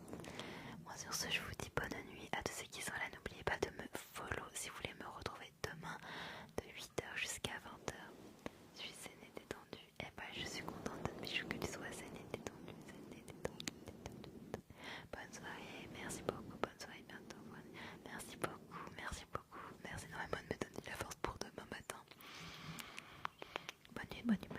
Moi sur ce je vous dis bonne nuit à tous ceux qui sont là. N'oubliez pas de me follow si vous voulez me retrouver demain de 8h jusqu'à 20h bonne humeur.